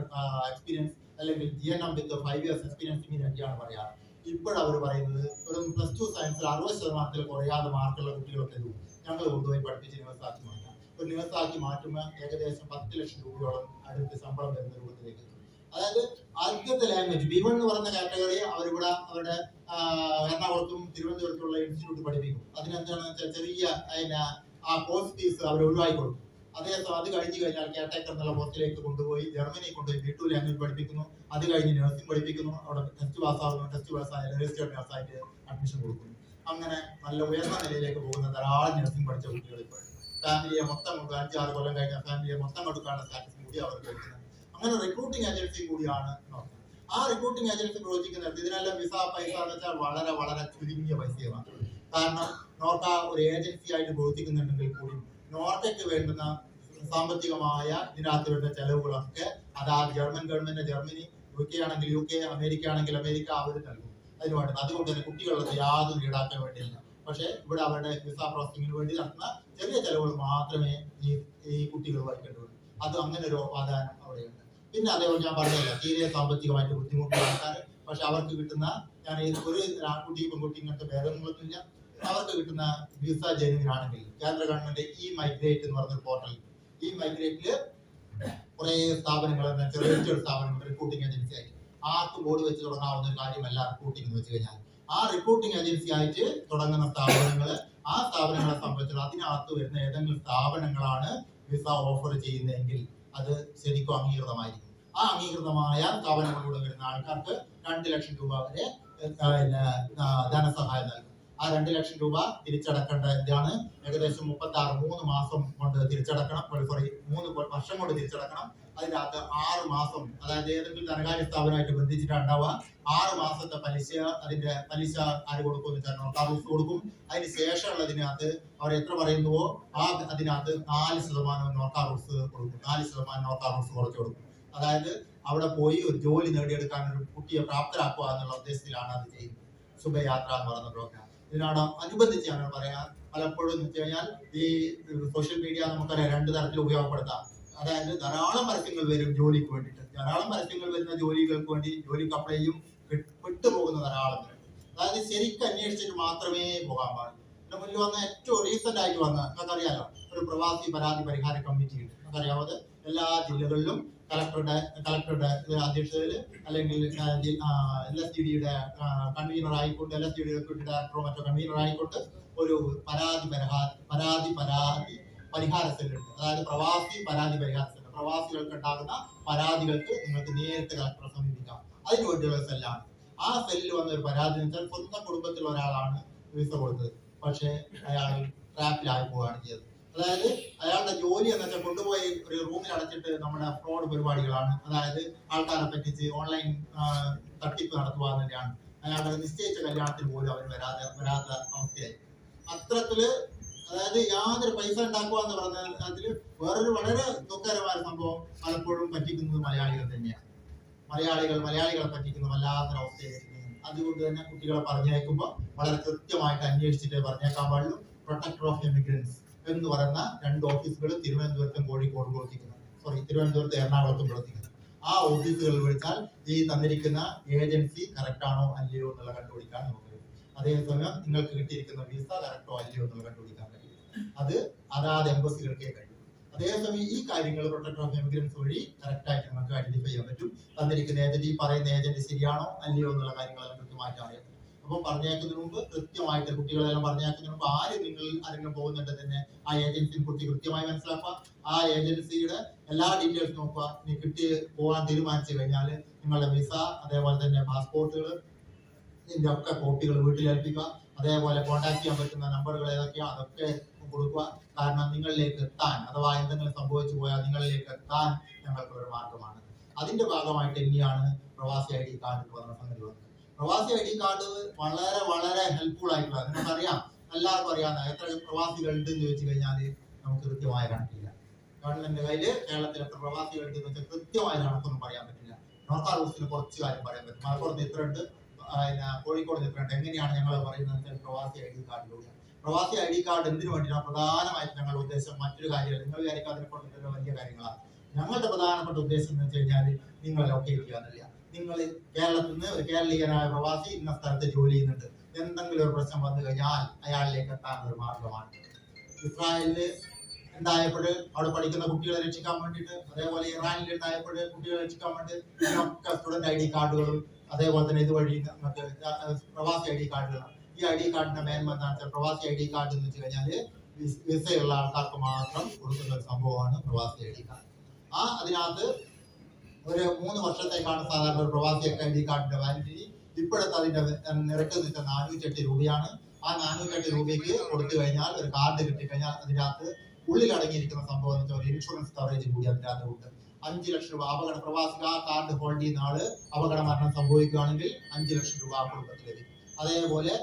എക്സ്പീരിയൻസ് അല്ലെങ്കിൽ GNM വിത്ത് 5 ഇയേഴ്സ് എക്സ്പീരിയൻസിന് വേണ്ടിയാണ് പറയാറ്. ഇപ്പോഴവർ പറയുന്നത് ഒരു +2 സയൻസിൽ 60% കുറയാതെ മാർക്കുള്ള കുട്ടികളൊക്കെ ഞങ്ങൾ കൊണ്ടുപോയി പഠിപ്പിച്ച് നേഴ്സാക്കി മാറ്റാം. ഒരു നേഴ്സാക്കി മാറ്റുമ്പോൾ ഏകദേശം 10 ലക്ഷം രൂപയോളം അടുത്ത് ശമ്പളം വരുന്ന രൂപത്തിലേക്ക്. അതായത് ആദ്യത്തെ ലാംഗ്വേജ് B1 എന്ന് പറയുന്ന കാറ്റഗറി അവരിവിടെ അവരുടെ എറണാകുളത്തും തിരുവനന്തപുരത്തുള്ള ഇൻസ്റ്റിറ്റ്യൂട്ട് പഠിപ്പിക്കും. അതിനെന്താണെന്ന് വെച്ചാൽ ചെറിയ ആ കോഴ്സ് ഫീസ് അവർ ഒഴിവാക്കി കൊടുക്കും. അതേസമയം അത് കഴിഞ്ഞ് കഴിഞ്ഞാൽ കെയർടേക്കർ എന്നുള്ള പോസ്റ്റിലേക്ക് കൊണ്ടുപോയി ജർമ്മനി കൊണ്ടുപോയി B2 ലാംഗ്വേജ് പഠിപ്പിക്കുന്നു. അത് കഴിഞ്ഞ് നഴ്സിംഗ് പഠിപ്പിക്കുന്നു. അവിടെ ടെസ്റ്റ് പാസ്സാകുന്നു. ടെസ്റ്റ് പാസ്സായ രജിസ്റ്റേർഡ് നഴ്സായിട്ട് അഡ്മിഷൻ കൊടുക്കുന്നു. അങ്ങനെ നല്ല ഉയർന്ന നിലയിലേക്ക് പോകുന്ന ധാരാളം നഴ്സിംഗ് പഠിച്ച കുട്ടികൾ ഇപ്പോൾ ഫാമിലിയെ മൊത്തം 5-6 കൊല്ലം കഴിഞ്ഞ ഫാമിലിയെ മൊത്തം കൊടുക്കാനുള്ള സ്റ്റാറ്റസ് കൂടി അവർക്ക് വരുന്നത്. അങ്ങനെ റിക്രൂട്ടിംഗ് ഏജൻസി കൂടിയാണ് നോക്കുന്നത്. ആ റിക്രൂട്ടിംഗ് ഏജൻസി പ്രവചിക്കുന്നത് ഇതിനെല്ലാം വിസ പൈസ എന്ന് വെച്ചാൽ വളരെ വളരെ ചുരുങ്ങിയ പൈസയാണ്. കാരണം നോർക്ക ഒരു ഏജൻസി ആയിട്ട് പ്രവർത്തിക്കുന്നുണ്ടെങ്കിൽ കൂടി നോർക്കയ്ക്ക് വേണ്ടുന്ന സാമ്പത്തികമായ ഇതിനകത്ത് വരുന്ന ചെലവുകളൊക്കെ അതാത് ജർമ്മൻ ഗവൺമെന്റ് ജർമ്മനി, UK ആണെങ്കിൽ UK, അമേരിക്ക ആണെങ്കിൽ അമേരിക്ക അവർ നൽകും. അതിന് വേണ്ടത് അതുകൊണ്ട് തന്നെ കുട്ടികളുടെ യാതൊരു ഈടാക്കാൻ വേണ്ടിയില്ല. പക്ഷേ ഇവിടെ അവരുടെ വിസ പ്രോസസിങ്ങിന് വേണ്ടി നടത്തുന്ന ചെറിയ ചെലവുകൾ മാത്രമേ ഈ കുട്ടികൾ വഹിക്കേണ്ടതുള്ളൂ. അത് അങ്ങനെ ഒരു വാദാനം അവിടെയുണ്ട്. പിന്നെ അതേപോലെ ഞാൻ പറഞ്ഞില്ല തീരെ സാമ്പത്തികമായിട്ട് ബുദ്ധിമുട്ടുള്ള ആൾക്കാർ, പക്ഷെ അവർക്ക് കിട്ടുന്ന ഞാൻ ഒരു ആൺകുട്ടി പെൺകുട്ടി ഇങ്ങനത്തെ ഭേദങ്ങളൊന്നുമില്ല. അവർക്ക് കിട്ടുന്ന വിസ ജനുവിനാണെങ്കിൽ കേന്ദ്ര ഗവൺമെന്റ് മൈഗ്രേറ്റ് എന്ന് പറഞ്ഞൊരു പോർട്ടൽ, മൈഗ്രേറ്റില് കുറെ സ്ഥാപനങ്ങൾ ചെറിയ സ്ഥാപനങ്ങൾ റിക്രൂട്ടിംഗ് ഏജൻസി ആയിട്ട് ആർക്കും ബോർഡ് വെച്ച് തുടങ്ങാവുന്ന ഒരു കാര്യമല്ല റിക്രൂട്ടിംഗ് എന്ന് വെച്ച് കഴിഞ്ഞാൽ. ആ റിക്രൂട്ടിംഗ് ഏജൻസി ആയിട്ട് തുടങ്ങുന്ന സ്ഥാപനങ്ങൾ ആ സ്ഥാപനങ്ങളെ സംബന്ധിച്ച് അതിനകത്ത് വരുന്ന ഏതെങ്കിലും സ്ഥാപനങ്ങളാണ് വിസ ഓഫർ ചെയ്യുന്നതെങ്കിൽ അത് ശരിക്കും അംഗീകൃതമായിരിക്കും. ആ അംഗീകൃതമായ സ്ഥാപനങ്ങളിലൂടെ വരുന്ന ആൾക്കാർക്ക് 2 ലക്ഷം രൂപ വരെ ധനസഹായം നൽകും. ആ 2 ലക്ഷം രൂപ തിരിച്ചടക്കേണ്ട ഇതാണ് ഏകദേശം 3 മാസം കൊണ്ട് തിരിച്ചടക്കണം. 3 വർഷം കൊണ്ട് തിരിച്ചടക്കണം. അതിനകത്ത് 6 മാസം, അതായത് ഏതെങ്കിലും ധനകാര്യ സ്ഥാപനമായിട്ട് ബന്ധിച്ചിട്ടുണ്ടാവുക. 6 മാസത്തെ പലിശ, അതിന്റെ പലിശ ആര് കൊടുക്കും? നോർക്ക റൂൾസ് കൊടുക്കും. അതിന് ശേഷമുള്ളതിനകത്ത് അവർ എത്ര പറയുന്നുവോ അതിനകത്ത് 4% നോർക്ക റൂൾസ് കൊടുക്കും. 4% നോർക്ക റൂൾസ് കുറച്ച് കൊടുക്കും. അതായത് അവിടെ പോയി ഒരു ജോലി നേടിയെടുക്കാൻ ഒരു കുട്ടിയെ പ്രാപ്തരാക്കുക എന്നുള്ള ഉദ്ദേശത്തിലാണ് അത് ചെയ്യുന്നത്. ശുഭയാത്ര എന്ന് പറയുന്ന പ്രോഗ്രാം ഇതിനോട് അനുബന്ധിച്ച് ഞങ്ങൾ പറയാം. പലപ്പോഴും എന്ന് വെച്ച് കഴിഞ്ഞാൽ ഈ സോഷ്യൽ മീഡിയ നമുക്കറിയാം 2 തരത്തിൽ ഉപയോഗപ്പെടുത്താം. അതായത് ധാരാളം പരസ്യങ്ങൾ വരും ജോലിക്ക് വേണ്ടിയിട്ട്. ധാരാളം പരസ്യങ്ങൾ വരുന്ന ജോലികൾക്ക് വേണ്ടി ജോലിക്ക് അപ്ലൈ ചെയ്യും, വിട്ടുപോകുന്ന ധാരാളം പേര്. അതായത് ശരിക്കും അന്വേഷിച്ചിട്ട് മാത്രമേ പോകാൻ പാടുള്ളൂ. ഇതിന്റെ മുന്നിൽ വന്ന ഏറ്റവും റീസെന്റ് ആയിട്ട് വന്ന നമുക്കറിയാലോ ഒരു പ്രവാസി പരാതി പരിഹാര കമ്മിറ്റി ഉണ്ട്. നമുക്കറിയാവുന്നത് എല്ലാ ജില്ലകളിലും കളക്ടറുടെ അധ്യക്ഷതയിൽ അല്ലെങ്കിൽ LSTDയുടെ കൺവീനർ ആയിക്കൊണ്ട് LSTD ഡെപ്യൂട്ടി ഡയറക്ടറോ മറ്റോ കൺവീനർ ആയിക്കൊണ്ട് ഒരു പരാതി പരിഹാര സെല്ലുണ്ട്. അതായത് പ്രവാസി പരാതി പരിഹാര സെല്ല്. പ്രവാസികൾക്ക് ഉണ്ടാകുന്ന പരാതികൾക്ക് നിങ്ങൾക്ക് നേരിട്ട് കളക്ടറെ സമീപിക്കാം. അതിന് വേണ്ടിയുള്ള സെല്ലാണ്. ആ സെല്ലിൽ വന്ന ഒരു പരാതി എന്ന് വെച്ചാൽ സ്വന്തം കുടുംബത്തിൽ ഒരാളാണ് വിസ കൊടുത്തത്, പക്ഷേ അയാൾ ട്രാപ്പിലായി പോവുകയാണ് ചെയ്തത്. അതായത് അയാളുടെ ജോലി എന്ന് വെച്ചാൽ കൊണ്ടുപോയി ഒരു റൂമിൽ അടച്ചിട്ട് നമ്മുടെ ഫ്രോഡ് പരിപാടികളാണ്. അതായത് ആൾക്കാരെ പറ്റിച്ച് ഓൺലൈൻ തട്ടിപ്പ് നടത്തുക തന്നെയാണ്. അയാളുടെ നിശ്ചയിച്ച കല്യാണത്തിന് പോലും അവർ വരാത്ത അവസ്ഥയായി. അത്തരത്തില് അതായത് യാതൊരു പൈസ ഉണ്ടാക്കുക എന്ന് പറഞ്ഞാൽ അതിൽ വേറൊരു വളരെ ദുഃഖകരമായ സംഭവം പലപ്പോഴും പറ്റിക്കുന്നത് മലയാളികൾ തന്നെയാണ്. മലയാളികളെ പറ്റിക്കുന്ന വല്ലാത്തൊരവസ്ഥയായിരിക്കും. അതുകൊണ്ട് തന്നെ കുട്ടികളെ പറഞ്ഞയക്കുമ്പോൾ വളരെ കൃത്യമായിട്ട് അന്വേഷിച്ചിട്ട് പറഞ്ഞേക്കാൻ പാടുള്ളൂ. പ്രൊട്ടക്ടർ ഓഫ് എമിഗ്രൻസ് എന്ന് പറയുന്ന 2 ഓഫീസുകൾ തിരുവനന്തപുരത്തും കോഴിക്കോട് തിരുവനന്തപുരത്ത് എറണാകുളത്തും പ്രവർത്തിക്കുന്നു. ആ ഓഫീസുകളിൽ വിളിച്ചാൽ ഈ തന്നിരിക്കുന്ന ഏജൻസി കറക്റ്റ് ആണോ അല്ലയോ എന്നുള്ള കണ്ടുപിടിക്കാൻ നമുക്ക് കഴിയും. അതേസമയം നിങ്ങൾക്ക് കിട്ടിയിരിക്കുന്ന വിസ കറക്റ്റോ അല്ലയോ എന്നുള്ള കണ്ടുപിടിക്കാൻ കഴിയും. അത് അതാത് എംബസികൾക്കേ കഴിയും. അതേസമയം ഈ കാര്യങ്ങൾ പ്രൊട്ടക്ടർ ഓഫ് എമിഗ്രൻസ് വഴി കറക്റ്റ് ആയിട്ട് നമുക്ക് ഐഡന്റിഫൈ ചെയ്യാൻ പറ്റും. തന്നിരിക്കുന്ന ഏജന്റ്, ഈ പറയുന്ന ഏജന്റ് ശരിയാണോ അല്ലയോ എന്നുള്ള കാര്യങ്ങളെല്ലാം കൃത്യമായിട്ട് അറിയാം. അപ്പോൾ പറഞ്ഞേക്കുന്നതിന് മുമ്പ് കൃത്യമായിട്ട് കുട്ടികളെല്ലാം പറഞ്ഞേക്കുന്നതിന് മുമ്പ് ആരെങ്കിലും പോകുന്നുണ്ട് തന്നെ ആ ഏജൻസിയെ കുറിച്ച് കൃത്യമായി മനസ്സിലാക്കുക. ആ ഏജൻസിയുടെ എല്ലാ ഡീറ്റെയിൽസ് നോക്കുക. കിട്ടി പോകാൻ തീരുമാനിച്ചു കഴിഞ്ഞാൽ നിങ്ങളുടെ വിസ, അതേപോലെ തന്നെ പാസ്പോർട്ടുകൾ, ഇതിന്റെ ഒക്കെ കോപ്പികൾ വീട്ടിൽ ഏൽപ്പിക്കുക. അതേപോലെ കോൺടാക്ട് ചെയ്യാൻ പറ്റുന്ന നമ്പറുകൾ ഏതൊക്കെയോ അതൊക്കെ കൊടുക്കുക. കാരണം നിങ്ങളിലേക്ക് എത്താൻ, അഥവാ എന്തെങ്കിലും സംഭവിച്ചു പോയാൽ നിങ്ങളിലേക്ക് എത്താൻ ഞങ്ങൾക്കൊരു മാർഗമാണ്. അതിന്റെ ഭാഗമായിട്ട് തന്നെയാണ് പ്രവാസി ID കാർഡ് എന്ന് പറഞ്ഞ സംഗതി വന്നത്. പ്രവാസി ID കാർഡ് വളരെ വളരെ ഹെൽപ്ഫുൾ ആയിട്ടുള്ള, നിങ്ങൾക്കറിയാം, എല്ലാവർക്കും അറിയാവുന്ന എത്ര പ്രവാസികളുണ്ട് എന്ന് ചോദിച്ചു കഴിഞ്ഞാൽ നമുക്ക് കൃത്യമായ കണക്കില്ല. ഗവൺമെന്റ് കയ്യിൽ കേരളത്തിൽ എത്ര പ്രവാസികളുണ്ട് എന്ന് വെച്ചാൽ കൃത്യമായ കണക്കൊന്നും പറയാൻ പറ്റില്ല. നോർക്ക റൂൾസിന് കുറച്ച് കാര്യം പറയാൻ പറ്റും. മലപ്പുറത്ത് ഇത്ര ഉണ്ട്, കോഴിക്കോട് ഇത്ര ഉണ്ട്. എങ്ങനെയാണ് ഞങ്ങൾ പറയുന്നത് പ്രവാസി ID കാർഡിലൂടെ? പ്രവാസി ID കാർഡ് എന്തിനു വേണ്ടിയാണ് പ്രധാനമായിട്ട് ഞങ്ങളുടെ ഉദ്ദേശം? മറ്റൊരു കാര്യമല്ല, നിങ്ങൾ വിചാരിക്കും അതിനെ കൊണ്ടുള്ള വലിയ കാര്യങ്ങളാണ്. ഞങ്ങളുടെ പ്രധാനപ്പെട്ട ഉദ്ദേശം എന്ന് വെച്ച് കഴിഞ്ഞാൽ നിങ്ങളെ ലൊക്കേറ്റ് ചെയ്യാന്നില്ല. നിങ്ങൾ കേരളത്തിൽ നിന്ന് ഒരു കേരളീയനായ പ്രവാസി ഇന്ന സ്ഥലത്ത് ജോലി ചെയ്യുന്നുണ്ട്, എന്തെങ്കിലും ഒരു പ്രശ്നം വന്നു കഴിഞ്ഞാൽ അയാളിലേക്ക് എത്താനുള്ള ഒരു മാർഗമാണ്. ഇസ്രായേലില് ഉണ്ടായപ്പോൾ അവിടെ പഠിക്കുന്ന കുട്ടികളെ രക്ഷിക്കാൻ വേണ്ടിയിട്ട്, അതേപോലെ ഇറാനിൽ ഉണ്ടായപ്പോൾ കുട്ടികളെ രക്ഷിക്കാൻ വേണ്ടി ഇതിനൊക്കെ സ്റ്റുഡന്റ് ID കാർഡുകളും അതേപോലെ തന്നെ ഇതുവഴി നമുക്ക് പ്രവാസി ID കാർഡുകളാണ്. ഈ ID കാർഡിന്റെ മേന്മ എന്താണെന്ന് വെച്ചാൽ, പ്രവാസി ID കാർഡ് എന്ന് വെച്ച് കഴിഞ്ഞാല് വിസയുള്ള ആൾക്കാർക്ക് മാത്രം കൊടുക്കുന്ന ഒരു സംഭവമാണ് പ്രവാസി ID കാർഡ്. അതിനകത്ത് ഒരു 3 വർഷത്തേക്കാണ് സാധാരണ ഒരു പ്രവാസി ID കാർഡിന്റെ വാലിഡിറ്റി. ഇപ്പോഴത്തെ അതിന്റെ നിരക്ക് എന്ന് വെച്ചാൽ 408 രൂപയാണ്. ആ 408 രൂപയ്ക്ക് കൊടുത്തു കഴിഞ്ഞാൽ ഒരു കാർഡ് കിട്ടിക്കഴിഞ്ഞാൽ അതിനകത്ത് ഉള്ളിൽ അടങ്ങിയിരിക്കുന്ന സംഭവം എന്ന് വെച്ചാൽ ഒരു ഇൻഷുറൻസ് കവറേജ് കൂടി അതിൻ്റെ അകത്തുണ്ട്. 5 ലക്ഷം രൂപ അപകട പ്രവാസിക കാർഡ് ഹോൾഡ് ചെയ്യുന്ന ആള് അപകട മരണം സംഭവിക്കുകയാണെങ്കിൽ 5 ലക്ഷം രൂപ ആ കുടുംബത്തിൽ ലഭിക്കും. അതേപോലെ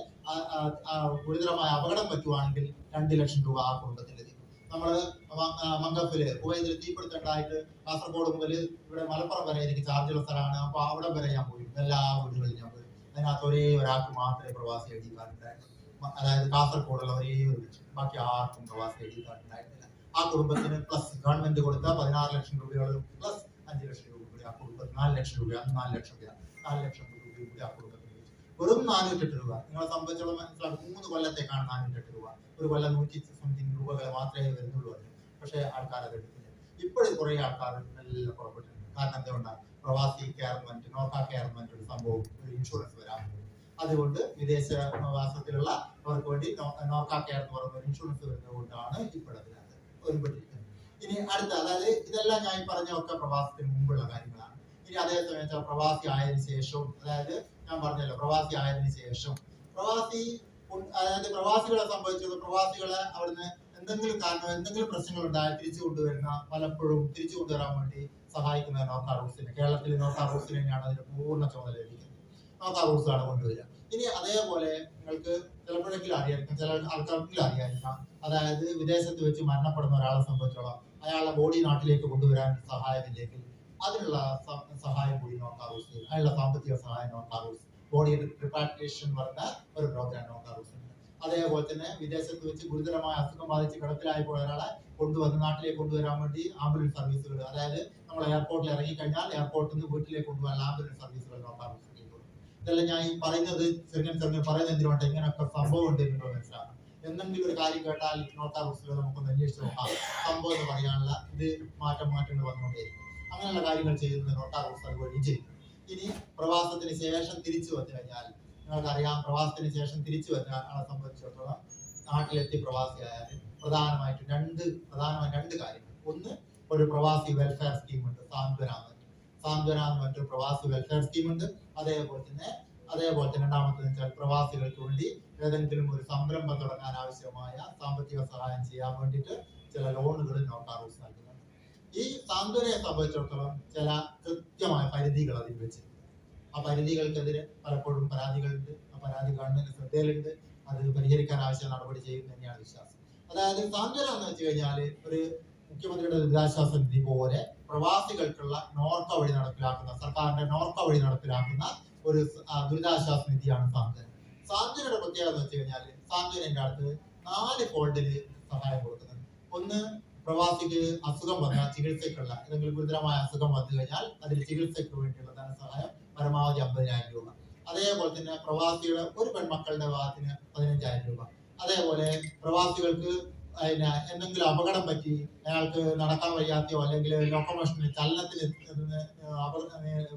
ഗുരുതരമായ അപകടം പറ്റുവാണെങ്കിൽ 2 ലക്ഷം രൂപ ആ കുടുംബത്തിൽ ലഭിക്കും. നമ്മള് മംഗഫില് കുവൈത്തിൽ തീപിടുത്തണ്ടായിട്ട് കാസർഗോഡ് മുതൽ ഇവിടെ മലപ്പുറം വരെ എനിക്ക് ചാർജുള്ള സ്ഥലമാണ്. അപ്പൊ അവിടെ വരെ ഞാൻ പോയി, എല്ലാ വീടുകളിലും ഞാൻ പോയി. അതിനകത്ത് ഒരേ ഒരാൾക്ക് മാത്രമേ പ്രവാസി ID കാർഡ് ഉണ്ടായിട്ടുള്ളൂ. അതായത് കാസർഗോഡുള്ള ഒരേ ഒരു ലക്ഷം, ബാക്കി ആർക്കും പ്രവാസി ID കാർഡ് ഉണ്ടായിട്ടില്ല. ആ കുടുംബത്തിന് പ്ലസ് ഗവൺമെന്റ് കൊടുത്ത 16 ലക്ഷം രൂപയോളം പ്ലസ് 5 ലക്ഷം രൂപ കൂടി ആ കുടുംബത്തിന് 4 ലക്ഷം രൂപ കൂടി ആ കുടുംബത്തിന് വെറും 408 രൂപ. നിങ്ങളെ സംബന്ധിച്ചോളം മനസ്സിലാക്കും, 3 കൊല്ലത്തേക്കാണ് 408 രൂപ. ഒരു കൊല്ലം 100 സംതിങ് രൂപകൾ മാത്രമേ വരുന്നുള്ളൂ അതിന്. പക്ഷേ ആൾക്കാർ അത് എടുക്കില്ല. ഇപ്പോഴും കുറെ ആൾക്കാർ നല്ല പുറപ്പെട്ടിട്ടുണ്ട്. കാരണം എന്തുകൊണ്ടാണ്? പ്രവാസി കെയർമെന്റ്, നോർക്ക കെയർമെന്റ് ഒരു സംഭവം, ഒരു ഇൻഷുറൻസ് വരാൻ. അതുകൊണ്ട് വിദേശ വാസത്തിലുള്ള അവർക്ക് വേണ്ടി നോർക്ക കെയർ എന്ന് പറയുന്ന ഒരു ഇൻഷുറൻസ് വരുന്നത് കൊണ്ടാണ് ഇപ്പോഴതിനകത്ത് ഒരുപെട്ടിരിക്കുന്നത്. ഇനി അടുത്ത, അതായത് ഇതെല്ലാം ഞാൻ പറഞ്ഞൊക്കെ പ്രവാസത്തിന് മുമ്പുള്ള കാര്യങ്ങളാണ്. ഇനി അതേസമയത്ത് പ്രവാസി ആയതിനു ശേഷവും, അതായത് ഞാൻ പറഞ്ഞല്ലോ പ്രവാസി ആയതിനു ശേഷം അതായത് പ്രവാസികളെ സംബന്ധിച്ചത്, പ്രവാസികളെ അവിടുന്ന് എന്തെങ്കിലും കാരണം എന്തെങ്കിലും പ്രശ്നങ്ങൾ ഉണ്ടായാൽ പലപ്പോഴും തിരിച്ചു കൊണ്ടുവരാൻ വേണ്ടി സഹായിക്കുന്ന നോർക്ക റൂട്ട്സിന്, കേരളത്തിൽ നോർക്ക റൂട്ട്സിന് തന്നെയാണ് അതിന്റെ പൂർണ്ണ ചുമതല ലഭിക്കുന്നത്. നോർക്ക റൂട്ട്സാണ് കൊണ്ടുവരിക. ഇനി അതേപോലെ നിങ്ങൾക്ക് ചിലപ്പോഴെങ്കിലും അറിയായിരിക്കും, ചില ആൾക്കാർക്കെങ്കിലും അറിയായിരിക്കാം, അതായത് വിദേശത്ത് വെച്ച് മരണപ്പെടുന്ന ഒരാളെ സംബന്ധിച്ചോളം അയാളുടെ ബോഡി നാട്ടിലേക്ക് കൊണ്ടുവരാൻ സഹായമില്ലെങ്കിൽ അതിനുള്ള സഹായം കൂടി നോർക്ക റൂട്ട്സ്, അതിനുള്ള സാമ്പത്തിക സഹായം നോർക്ക റൂട്ട്സ്, ബോഡി റിപ്പാട്രിയേഷൻ പറഞ്ഞ ഒരു പ്രോഗ്രാം നോർക്ക റൂട്ട്സ് ഉണ്ട്. അതേപോലെ തന്നെ വിദേശത്ത് വെച്ച് ഗുരുതരമായ അസുഖം ബാധിച്ച് കിടപ്പിലായി പോയ ഒരാളെ കൊണ്ടുവന്ന് നാട്ടിലേക്ക് കൊണ്ടുവരാൻ വേണ്ടി ആംബുലൻസ് സർവീസുകൾ, അതായത് നമ്മൾ എയർപോർട്ടിൽ ഇറങ്ങിക്കഴിഞ്ഞാൽ എയർപോർട്ടിൽ നിന്ന് വീട്ടിലേക്ക് കൊണ്ടുപോകാൻ ആംബുലൻസ് സർവീസുകൾ നോർക്ക റൂട്ട്സ്. ഇതെല്ലാം ഞാൻ ഈ പറയുന്നത് ചെറുങ്ങനെ പറയുന്നത് എന്തിനുണ്ട്, ഇങ്ങനെയൊക്കെ സംഭവം ഉണ്ട് എന്ന് മനസ്സിലാക്കണം. എന്തെങ്കിലും ഒരു കാര്യം കേട്ടാൽ നോർക്ക റൂട്ട്സിൽ നമുക്കൊന്ന് അന്വേഷിച്ച് നോക്കാം. സംഭവം എന്ന് പറയാനുള്ള ഇത് മാറ്റങ്ങൾ വന്നുകൊണ്ടേയിരിക്കും. അങ്ങനെയുള്ള കാര്യങ്ങൾ ചെയ്യുന്നത് നോർക്ക റൂട്ട്സ് അതുവഴി ചെയ്യും. ഇനി പ്രവാസത്തിന് ശേഷം തിരിച്ചു വന്നു കഴിഞ്ഞാൽ, നിങ്ങൾക്കറിയാം, പ്രവാസത്തിന് ശേഷം തിരിച്ചു വന്ന ആളെ സംബന്ധിച്ചിടത്തോളം നാട്ടിലെത്തി പ്രവാസിയായാൽ പ്രധാനമായിട്ടും രണ്ട് കാര്യങ്ങൾ. ഒന്ന്, ഒരു പ്രവാസി വെൽഫെയർ സ്കീം ഉണ്ട്, സാന്ത്വന എന്ന് പറഞ്ഞൊരു പ്രവാസി വെൽഫെയർ സ്കീം ഉണ്ട്. അതേപോലെ തന്നെ രണ്ടാമത്തെ വെച്ചാൽ പ്രവാസികൾക്ക് വേണ്ടി ഏതെങ്കിലും ഒരു സംരംഭം തുടങ്ങാൻ ആവശ്യമായ സാമ്പത്തിക സഹായം ചെയ്യാൻ വേണ്ടിയിട്ട് ചില ലോണുകൾ നോർക്ക റൂട്ട്സ് നൽകുന്നുണ്ട്. ഈ സാന്ത്വനയെ സംബന്ധിച്ചിടത്തോളം ചില കൃത്യമായ പരിധികൾ അതിൽ വെച്ചിട്ടുണ്ട്. ആ പരിധികൾക്കെതിരെ പലപ്പോഴും പരാതികളുണ്ട്. ആ പരാതി ഗവൺമെന്റ് ശ്രദ്ധയിലുണ്ട്. അത് പരിഹരിക്കാൻ ആവശ്യ നടപടി ചെയ്യും തന്നെയാണ് വിശ്വാസം. അതായത് സാന്ത്വന എന്ന് വെച്ച് കഴിഞ്ഞാൽ ഒരു മുഖ്യമന്ത്രിയുടെ ദുരിതാശ്വാസ നിധി പോലെ പ്രവാസികൾക്കുള്ള നോർക്ക വഴി നടപ്പിലാക്കുന്ന, സർക്കാരിന്റെ നോർക്ക വഴി നടപ്പിലാക്കുന്ന ഒരു ദുരിതാശ്വാസ നിധിയാണ് സാന്ത്വന. സാന്ത്വനയുടെ പ്രത്യേകത എന്ന് വെച്ച് കഴിഞ്ഞാൽ, സാന്ത്വനന്റെ അടുത്ത് 4 ഫോൾഡില് സഹായം കൊടുക്കുന്നുണ്ട്. ഒന്ന്, പ്രവാസിക്ക് അസുഖം വന്നാൽ ചികിത്സയ്ക്കുള്ള ഏതെങ്കിലും ഗുരുതരമായ അസുഖം വന്നു കഴിഞ്ഞാൽ അതിൽ ചികിത്സയ്ക്ക് വേണ്ടിയുള്ള ധനസഹായം പരമാവധി 50,000 രൂപ. അതേപോലെ തന്നെ പ്രവാസിയുടെ ഒരു പെൺമക്കളുടെ വിവാഹത്തിന് 15,000 രൂപ. അതേപോലെ പ്രവാസികൾക്ക് എന്തെങ്കിലും അപകടം പറ്റി അയാൾക്ക് നടക്കാൻ വയ്യാത്തയോ അല്ലെങ്കിൽ ലോക്കോമോഷന് ചലനത്തിന്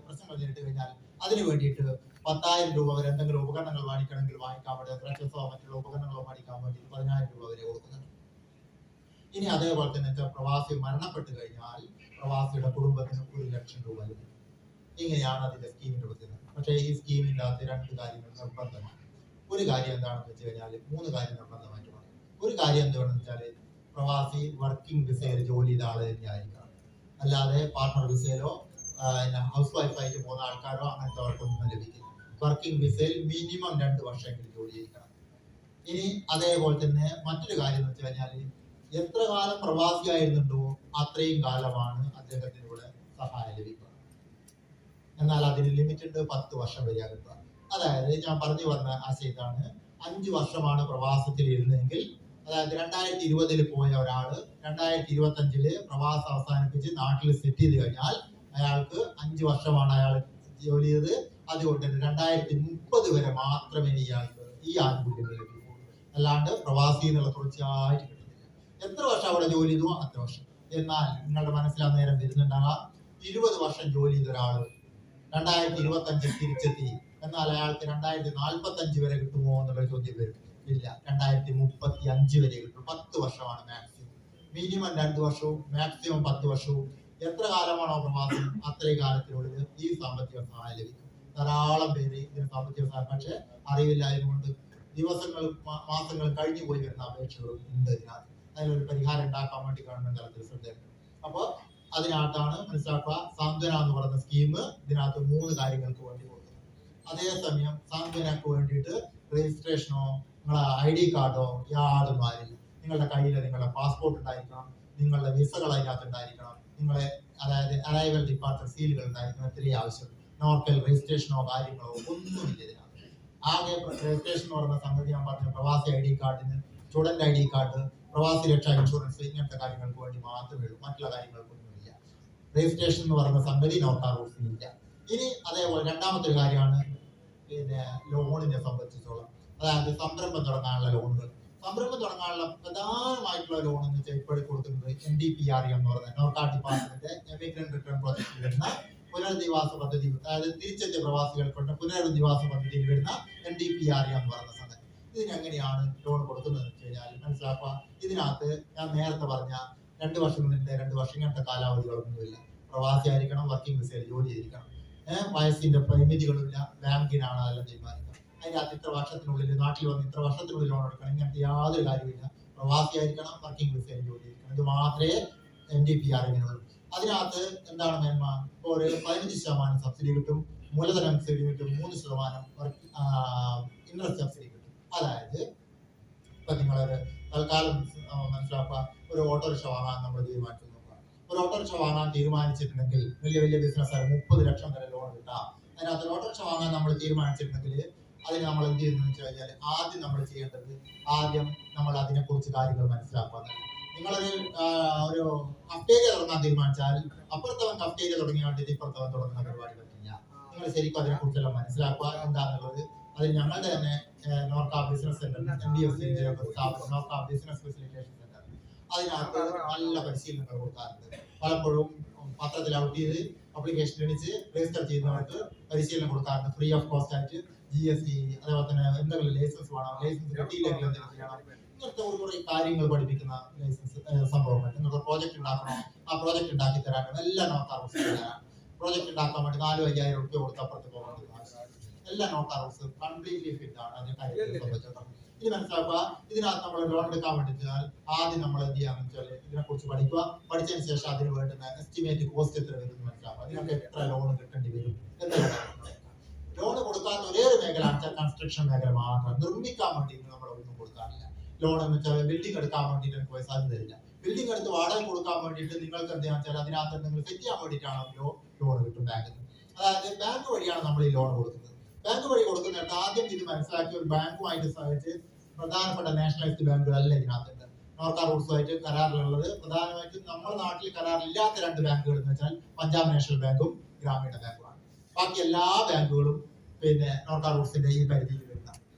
പ്രശ്നങ്ങൾ നേരിട്ട് കഴിഞ്ഞാൽ അതിന് വേണ്ടിയിട്ട് 10,000 രൂപ വരെ എന്തെങ്കിലും ഉപകരണങ്ങൾ വാങ്ങിക്കണമെങ്കിൽ വാങ്ങിക്കാൻ വേണ്ടി, ക്രച്ചസോ മറ്റുള്ള ഉപകരണങ്ങളോ വാങ്ങിക്കാൻ വേണ്ടി 10,000 രൂപ വരെ കൊടുക്കുന്നുണ്ട്. ഇനി അതേപോലെ തന്നെ പ്രവാസി മരണപ്പെട്ടു കഴിഞ്ഞാൽ പ്രവാസിയുടെ കുടുംബത്തിന് 1 ലക്ഷം രൂപ ലഭിക്കും. ഇങ്ങനെയാണ് അതിന്റെ സ്കീമിന്റെ പ്രത്യേകത. പക്ഷേ ഈ സ്കീമിന്റെ അകത്ത് 2 കാര്യങ്ങൾ നിർബന്ധമാണ്. ഒരു കാര്യം എന്താണെന്ന് വെച്ച് കഴിഞ്ഞാൽ 3 കാര്യം നിർബന്ധമായിട്ട് പറയും. ഒരു കാര്യം എന്താണെന്ന് വെച്ചാൽ, പ്രവാസി വർക്കിംഗ് വിസയിൽ ജോലി ചെയ്ത ആള് തന്നെ ആയിരിക്കണം. അല്ലാതെ പാർട്ണർ വിസയിലോ ഹൗസ് വൈഫായിട്ട് പോകുന്ന ആൾക്കാരോ അങ്ങനത്തെ അവർക്കൊന്നും ലഭിക്കില്ല. വർക്കിംഗ് വിസയിൽ മിനിമം 2 വർഷമെങ്കിലും ജോലി ചെയ്യിക്കണം. ഇനി അതേപോലെ തന്നെ മറ്റൊരു കാര്യം എന്ന് വെച്ച് കഴിഞ്ഞാൽ, എത്ര കാലം പ്രവാസിയായിരുന്നുണ്ടോ അത്രയും കാലമാണ് അദ്ദേഹത്തിന് ഇവിടെ സഹായം ലഭിക്കുക. എന്നാൽ അതിന് ലിമിറ്റ് ഉണ്ട്, 10 വർഷം വരെ കിട്ടുക. അതായത് ഞാൻ പറഞ്ഞു വന്ന ആശയത്താണ്, 5 വർഷമാണ് പ്രവാസത്തിൽ ഇരുന്നെങ്കിൽ, അതായത് 2020 പോയ ഒരാള് 2025 പ്രവാസം അവസാനിപ്പിച്ച് നാട്ടിൽ സെറ്റ് ചെയ്ത് കഴിഞ്ഞാൽ അയാൾക്ക് 5 വർഷമാണ് അയാൾ ജോലി ചെയ്തത്. അതുകൊണ്ട് 2030 വരെ മാത്രമേ ഇയാൾക്ക് ഈ ആനുകൂല്യങ്ങൾ ലഭിക്കൂ. അല്ലാണ്ട് പ്രവാസി എന്നുള്ള തുടർച്ചയായിട്ട് കിട്ടുന്നില്ല. എത്ര വർഷം അവിടെ ജോലി ചെയ്തു അത്ര വർഷം. എന്നാൽ നിങ്ങളുടെ മനസ്സിലാ നേരം വരുന്നുണ്ടാകാം, 20 വർഷം ജോലി ചെയ്ത ഒരാള് 2025 തിരിച്ചെത്തി, എന്നാൽ അയാൾക്ക് 2045 വരെ കിട്ടുമോ എന്നുള്ള ചോദ്യം വരും. ഇല്ല, 2035 വരെ കിട്ടും. 10 വർഷമാണ് മാക്സിമം. മിനിമം 2 വർഷവും മാക്സിമം 10 വർഷവും. എത്ര കാലമാണോ പ്രവാസം അത്രയും കാലത്തിനുള്ളിൽ ഈ സാമ്പത്തിക സഹായം ലഭിക്കും. ധാരാളം പേര് ഇതിന് സാമ്പത്തിക സഹായം പക്ഷെ അറിവില്ലായതുകൊണ്ട് ദിവസങ്ങളും മാസങ്ങളും കഴിഞ്ഞു പോയി വരുന്ന അപേക്ഷകളും ഉണ്ട്. ഇതിനകത്ത് അതിനൊരു പരിഹാരം ഉണ്ടാക്കാൻ വേണ്ടി ഗവൺമെന്റ് തലത്തിൽ ശ്രദ്ധയുണ്ട്. അപ്പോൾ അതിനകത്താണ് മനസ്സിലാക്കുക, സാന്ത്വന എന്ന് പറയുന്ന സ്കീം ഇതിനകത്ത് 3 കാര്യങ്ങൾക്ക് വേണ്ടി കൊടുക്കുന്നു. അതേസമയം സാന്ത്വനക്ക് വേണ്ടിയിട്ട് രജിസ്ട്രേഷനോ നിങ്ങളെ ID കാർഡോ യാതൊന്നും ആരില്ല. നിങ്ങളുടെ കയ്യിൽ നിങ്ങളുടെ പാസ്പോർട്ട് ഉണ്ടായിരിക്കണം, നിങ്ങളുടെ വിസകൾ അതിനകത്ത് ഉണ്ടായിരിക്കണം, നിങ്ങളെ അതായത് അറൈവൽ ഡിപ്പാർച്ചർ സീലുകൾ ഉണ്ടായിരിക്കണം. ഇത്രയും ആവശ്യം. നോർക്കൽ രജിസ്ട്രേഷനോ കാര്യങ്ങളോ ഒന്നുമില്ല ഇതിനകത്ത്. ആകെ രജിസ്ട്രേഷൻ എന്ന് പറയുന്ന സംഗതി ഞാൻ പറഞ്ഞു, പ്രവാസി ID കാർഡിന്, സ്റ്റുഡന്റ് ID കാർഡ്, പ്രവാസി രക്ഷാ ഇൻഷുറൻസ്, ഇങ്ങനത്തെ കാര്യങ്ങൾക്ക് വേണ്ടി മാത്രമേ ഉള്ളൂ. മറ്റുള്ള കാര്യങ്ങൾക്കൊന്നുമില്ല. രജിസ്ട്രേഷൻ എന്ന് പറയുന്ന സംഗതി നോർക്ക റൂൾസിലില്ല. ഇനി അതേപോലെ രണ്ടാമത്തെ ഒരു കാര്യമാണ് പിന്നെ ലോണിനെ സംബന്ധിച്ചോളം, അതായത് സംരംഭം തുടങ്ങാനുള്ള ലോണുകൾ. സംരംഭം തുടങ്ങാനുള്ള പ്രധാനമായിട്ടുള്ള ലോൺ എന്ന് വെച്ചാൽ ഇപ്പോൾ കൊടുക്കുന്നത് NDPRM എന്ന് പറയുന്നത് നോർക്ക ഡിപ്പാർട്ട്മെന്റ് എമിഗ്രന്റ് റിട്ടേൺ പ്രോജക്റ്റിൽ വരുന്ന പുനരധിവാസ പദ്ധതി, അതായത് തിരിച്ചെത്തിയ പ്രവാസികൾക്കുള്ള പുനരധിവാസ പദ്ധതിയിൽ വരുന്ന NDPRM എന്ന് പറയുന്ന സംഗതി. ഇതിനെങ്ങനെയാണ് ലോൺ കൊടുക്കുന്നത് വെച്ച് കഴിഞ്ഞാൽ മനസ്സിലാക്കുക, ഇതിനകത്ത് ഞാൻ നേരത്തെ പറഞ്ഞ 2 വർഷം മുന്നേ 2 വർഷം ഇങ്ങനത്തെ കാലാവധികളൊന്നുമില്ല. പ്രവാസി ആയിരിക്കണം, വർക്കിംഗ് വിസയിൽ ജോലി ചെയ്തിരിക്കണം, വയസ്സിന്റെ പരിമിതികളില്ല, ബാങ്കിനാണ് അതെല്ലാം തീരുമാനിക്കുന്നത്. അതിനകത്ത് ഇത്ര വർഷത്തിനുള്ളിൽ നാട്ടിൽ വന്ന് ഇത്ര വർഷത്തിനുള്ളിൽ ലോൺ എടുക്കണം, ഇങ്ങനത്തെ യാതൊരു കാര്യമില്ല. പ്രവാസി ആയിരിക്കണം, വർക്കിംഗ് വിസയിൽ ജോലി ചെയ്തിരിക്കണം. ഇത് മാത്രമേ NDPRMനുള്ളൂ. അതിനകത്ത് എന്താണ് മേന്മ? ഇപ്പോൾ ഒരു 15% സബ്സിഡി കിട്ടും, മൂലധന സബ്സിഡി കിട്ടും, 3% ഇൻട്രസ്റ്റ് സബ്സിഡി കിട്ടും. അതായത് ഇപ്പൊ നിങ്ങളൊരു തൽക്കാലം മനസ്സിലാക്കുക, ഒരു ഓട്ടോറിക്ഷ വാങ്ങാൻ നമ്മൾ തീരുമാനിച്ചു നോക്കുക. ഒരു ഓട്ടോറിക്ഷ വാങ്ങാൻ തീരുമാനിച്ചിട്ടുണ്ടെങ്കിൽ വലിയ വലിയ ബിസിനസ്സുകാർ 30 ലക്ഷം വരെ ലോൺ കിട്ടാം. അതിനകത്ത് ഓട്ടോറിക്ഷ വാങ്ങാൻ നമ്മൾ തീരുമാനിച്ചിട്ടുണ്ടെങ്കിൽ അതിന് നമ്മൾ എന്ത് ചെയ്യുന്നു വെച്ച് കഴിഞ്ഞാൽ ആദ്യം നമ്മൾ ചെയ്യേണ്ടത്, ആദ്യം നമ്മൾ അതിനെക്കുറിച്ച് കാര്യങ്ങൾ മനസ്സിലാക്കുക. നിങ്ങളൊരു ഒരു കഫ്റ്റേരിയ തുടങ്ങാൻ തീരുമാനിച്ചാൽ അപ്പുറത്തവൻ കഫ്റ്റേരിയ തുടങ്ങിയാണ്ട് ഇപ്പുറത്തവൻ തുടങ്ങുന്ന പരിപാടി പറ്റില്ല. നിങ്ങൾ ശരിക്കും അതിനെക്കുറിച്ചെല്ലാം മനസ്സിലാക്കുക എന്താണെന്നുള്ളത്. അതിൽ ഞങ്ങളുടെ തന്നെ Norka business centre, NBFC Norka business facilitation centre, അതിനകത്ത് നല്ല പരിശീലനങ്ങൾ കൊടുക്കാറുണ്ട്. പലപ്പോഴും പത്രത്തിൽ ഔട്ട് ചെയ്ത് അപ്ലിക്കേഷൻ അടിച്ച് രജിസ്റ്റർ ചെയ്യുന്നവർക്ക് പരിശീലനം കൊടുക്കാറുണ്ട് ഫ്രീ ഓഫ് കോസ്റ്റ് ആയിട്ട്. GST, അതേപോലെ തന്നെ എന്തെങ്കിലും ലൈസൻസ് വേണം, ലൈസൻസ് കിട്ടിയില്ലെങ്കിൽ എന്തെങ്കിലും ചെയ്യണം, ഇങ്ങനത്തെ കുറെ കാര്യങ്ങൾ പഠിപ്പിക്കുന്ന ലൈസൻസ് സംഭവങ്ങൾ. നിങ്ങൾക്ക് പ്രോജക്റ്റ് ഉണ്ടാക്കണം, ആ പ്രോജക്റ്റ് ഉണ്ടാക്കി തരാനും എല്ലാം നോർക്ക റൂൾസ് തരാം. പ്രോജക്റ്റ് ഉണ്ടാക്കാൻ വേണ്ടി 4,000-5,000 രൂപ കൊടുത്ത് അപ്പുറത്ത് പോകേണ്ടത് എല്ലാം നോർക്ക റൂൾസ് കംപ്ലീറ്റ്ലി ഫിറ്റ് ആണ്. അതിന്റെ കാര്യത്തെ സംബന്ധിച്ചിടത്തോളം ഇത് മനസ്സിലാക്കുക. ഇതിനകത്ത് നമ്മൾ ലോൺ എടുക്കാൻ വേണ്ടിച്ചാൽ ആദ്യം നമ്മൾ എന്ത് ചെയ്യാന്ന് വെച്ചാൽ ഇതിനെ കുറിച്ച് പഠിക്കുക. പഠിച്ചതിന് ശേഷം അതിന് വേണ്ടുന്ന എസ്റ്റിമേറ്റ് കോസ്റ്റ് എത്ര വരും എന്ന് മനസ്സിലാക്കുക. അതിനൊക്കെ എത്ര ലോൺ കിട്ടേണ്ടി വരും എന്നുള്ള ലോൺ കൊടുക്കാത്ത ഒരേ ഒരു മേഖല വെച്ചാൽ കൺസ്ട്രക്ഷൻ മേഖല മാത്രം. നിർമ്മിക്കാൻ വേണ്ടിയിട്ട് നമ്മൾ ഒന്നും കൊടുക്കാറില്ല. ലോൺ എന്ന് വെച്ചാൽ ബിൽഡിംഗ് എടുക്കാൻ വേണ്ടിയിട്ട് എനിക്ക് പൈസ തരില്ല. ബിൽഡിംഗ് എടുത്ത് വാടക കൊടുക്കാൻ വേണ്ടിയിട്ട് നിങ്ങൾക്ക് എന്താണെന്ന് വെച്ചാൽ അതിനകത്ത് എന്തെങ്കിലും സെറ്റ് ചെയ്യാൻ വേണ്ടിയിട്ടാണല്ലോ ലോൺ കിട്ടും ബാങ്കിൽ നിന്ന്. അതായത് ബാങ്ക് വഴിയാണ് നമ്മൾ ഈ ലോൺ കൊടുക്കുന്നത്. ബാങ്ക് വഴി കൊടുക്കുന്നിടത്ത് ആദ്യം ഇത് മനസ്സിലാക്കി ഒരു ബാങ്കുമായിട്ട് സഹായിച്ച് പ്രധാനപ്പെട്ട നാഷണലൈസ്ഡ് ബാങ്കുകളല്ല ഇതിനകത്തുണ്ട്. നോർക്ക റൂൾസുമായിട്ട് കരാറിലുള്ളത് പ്രധാനമായിട്ടും നമ്മുടെ നാട്ടിൽ കരാറില്ലാത്ത 2 ബാങ്കുകൾ എന്ന് വെച്ചാൽ പഞ്ചാബ് നാഷണൽ ബാങ്കും ഗ്രാമീണ ബാങ്കുമാണ്. ബാക്കി എല്ലാ ബാങ്കുകളും പിന്നെ നോർക്ക റൂൾസിന്റെ ഈ പരിധിയിൽ വരുന്ന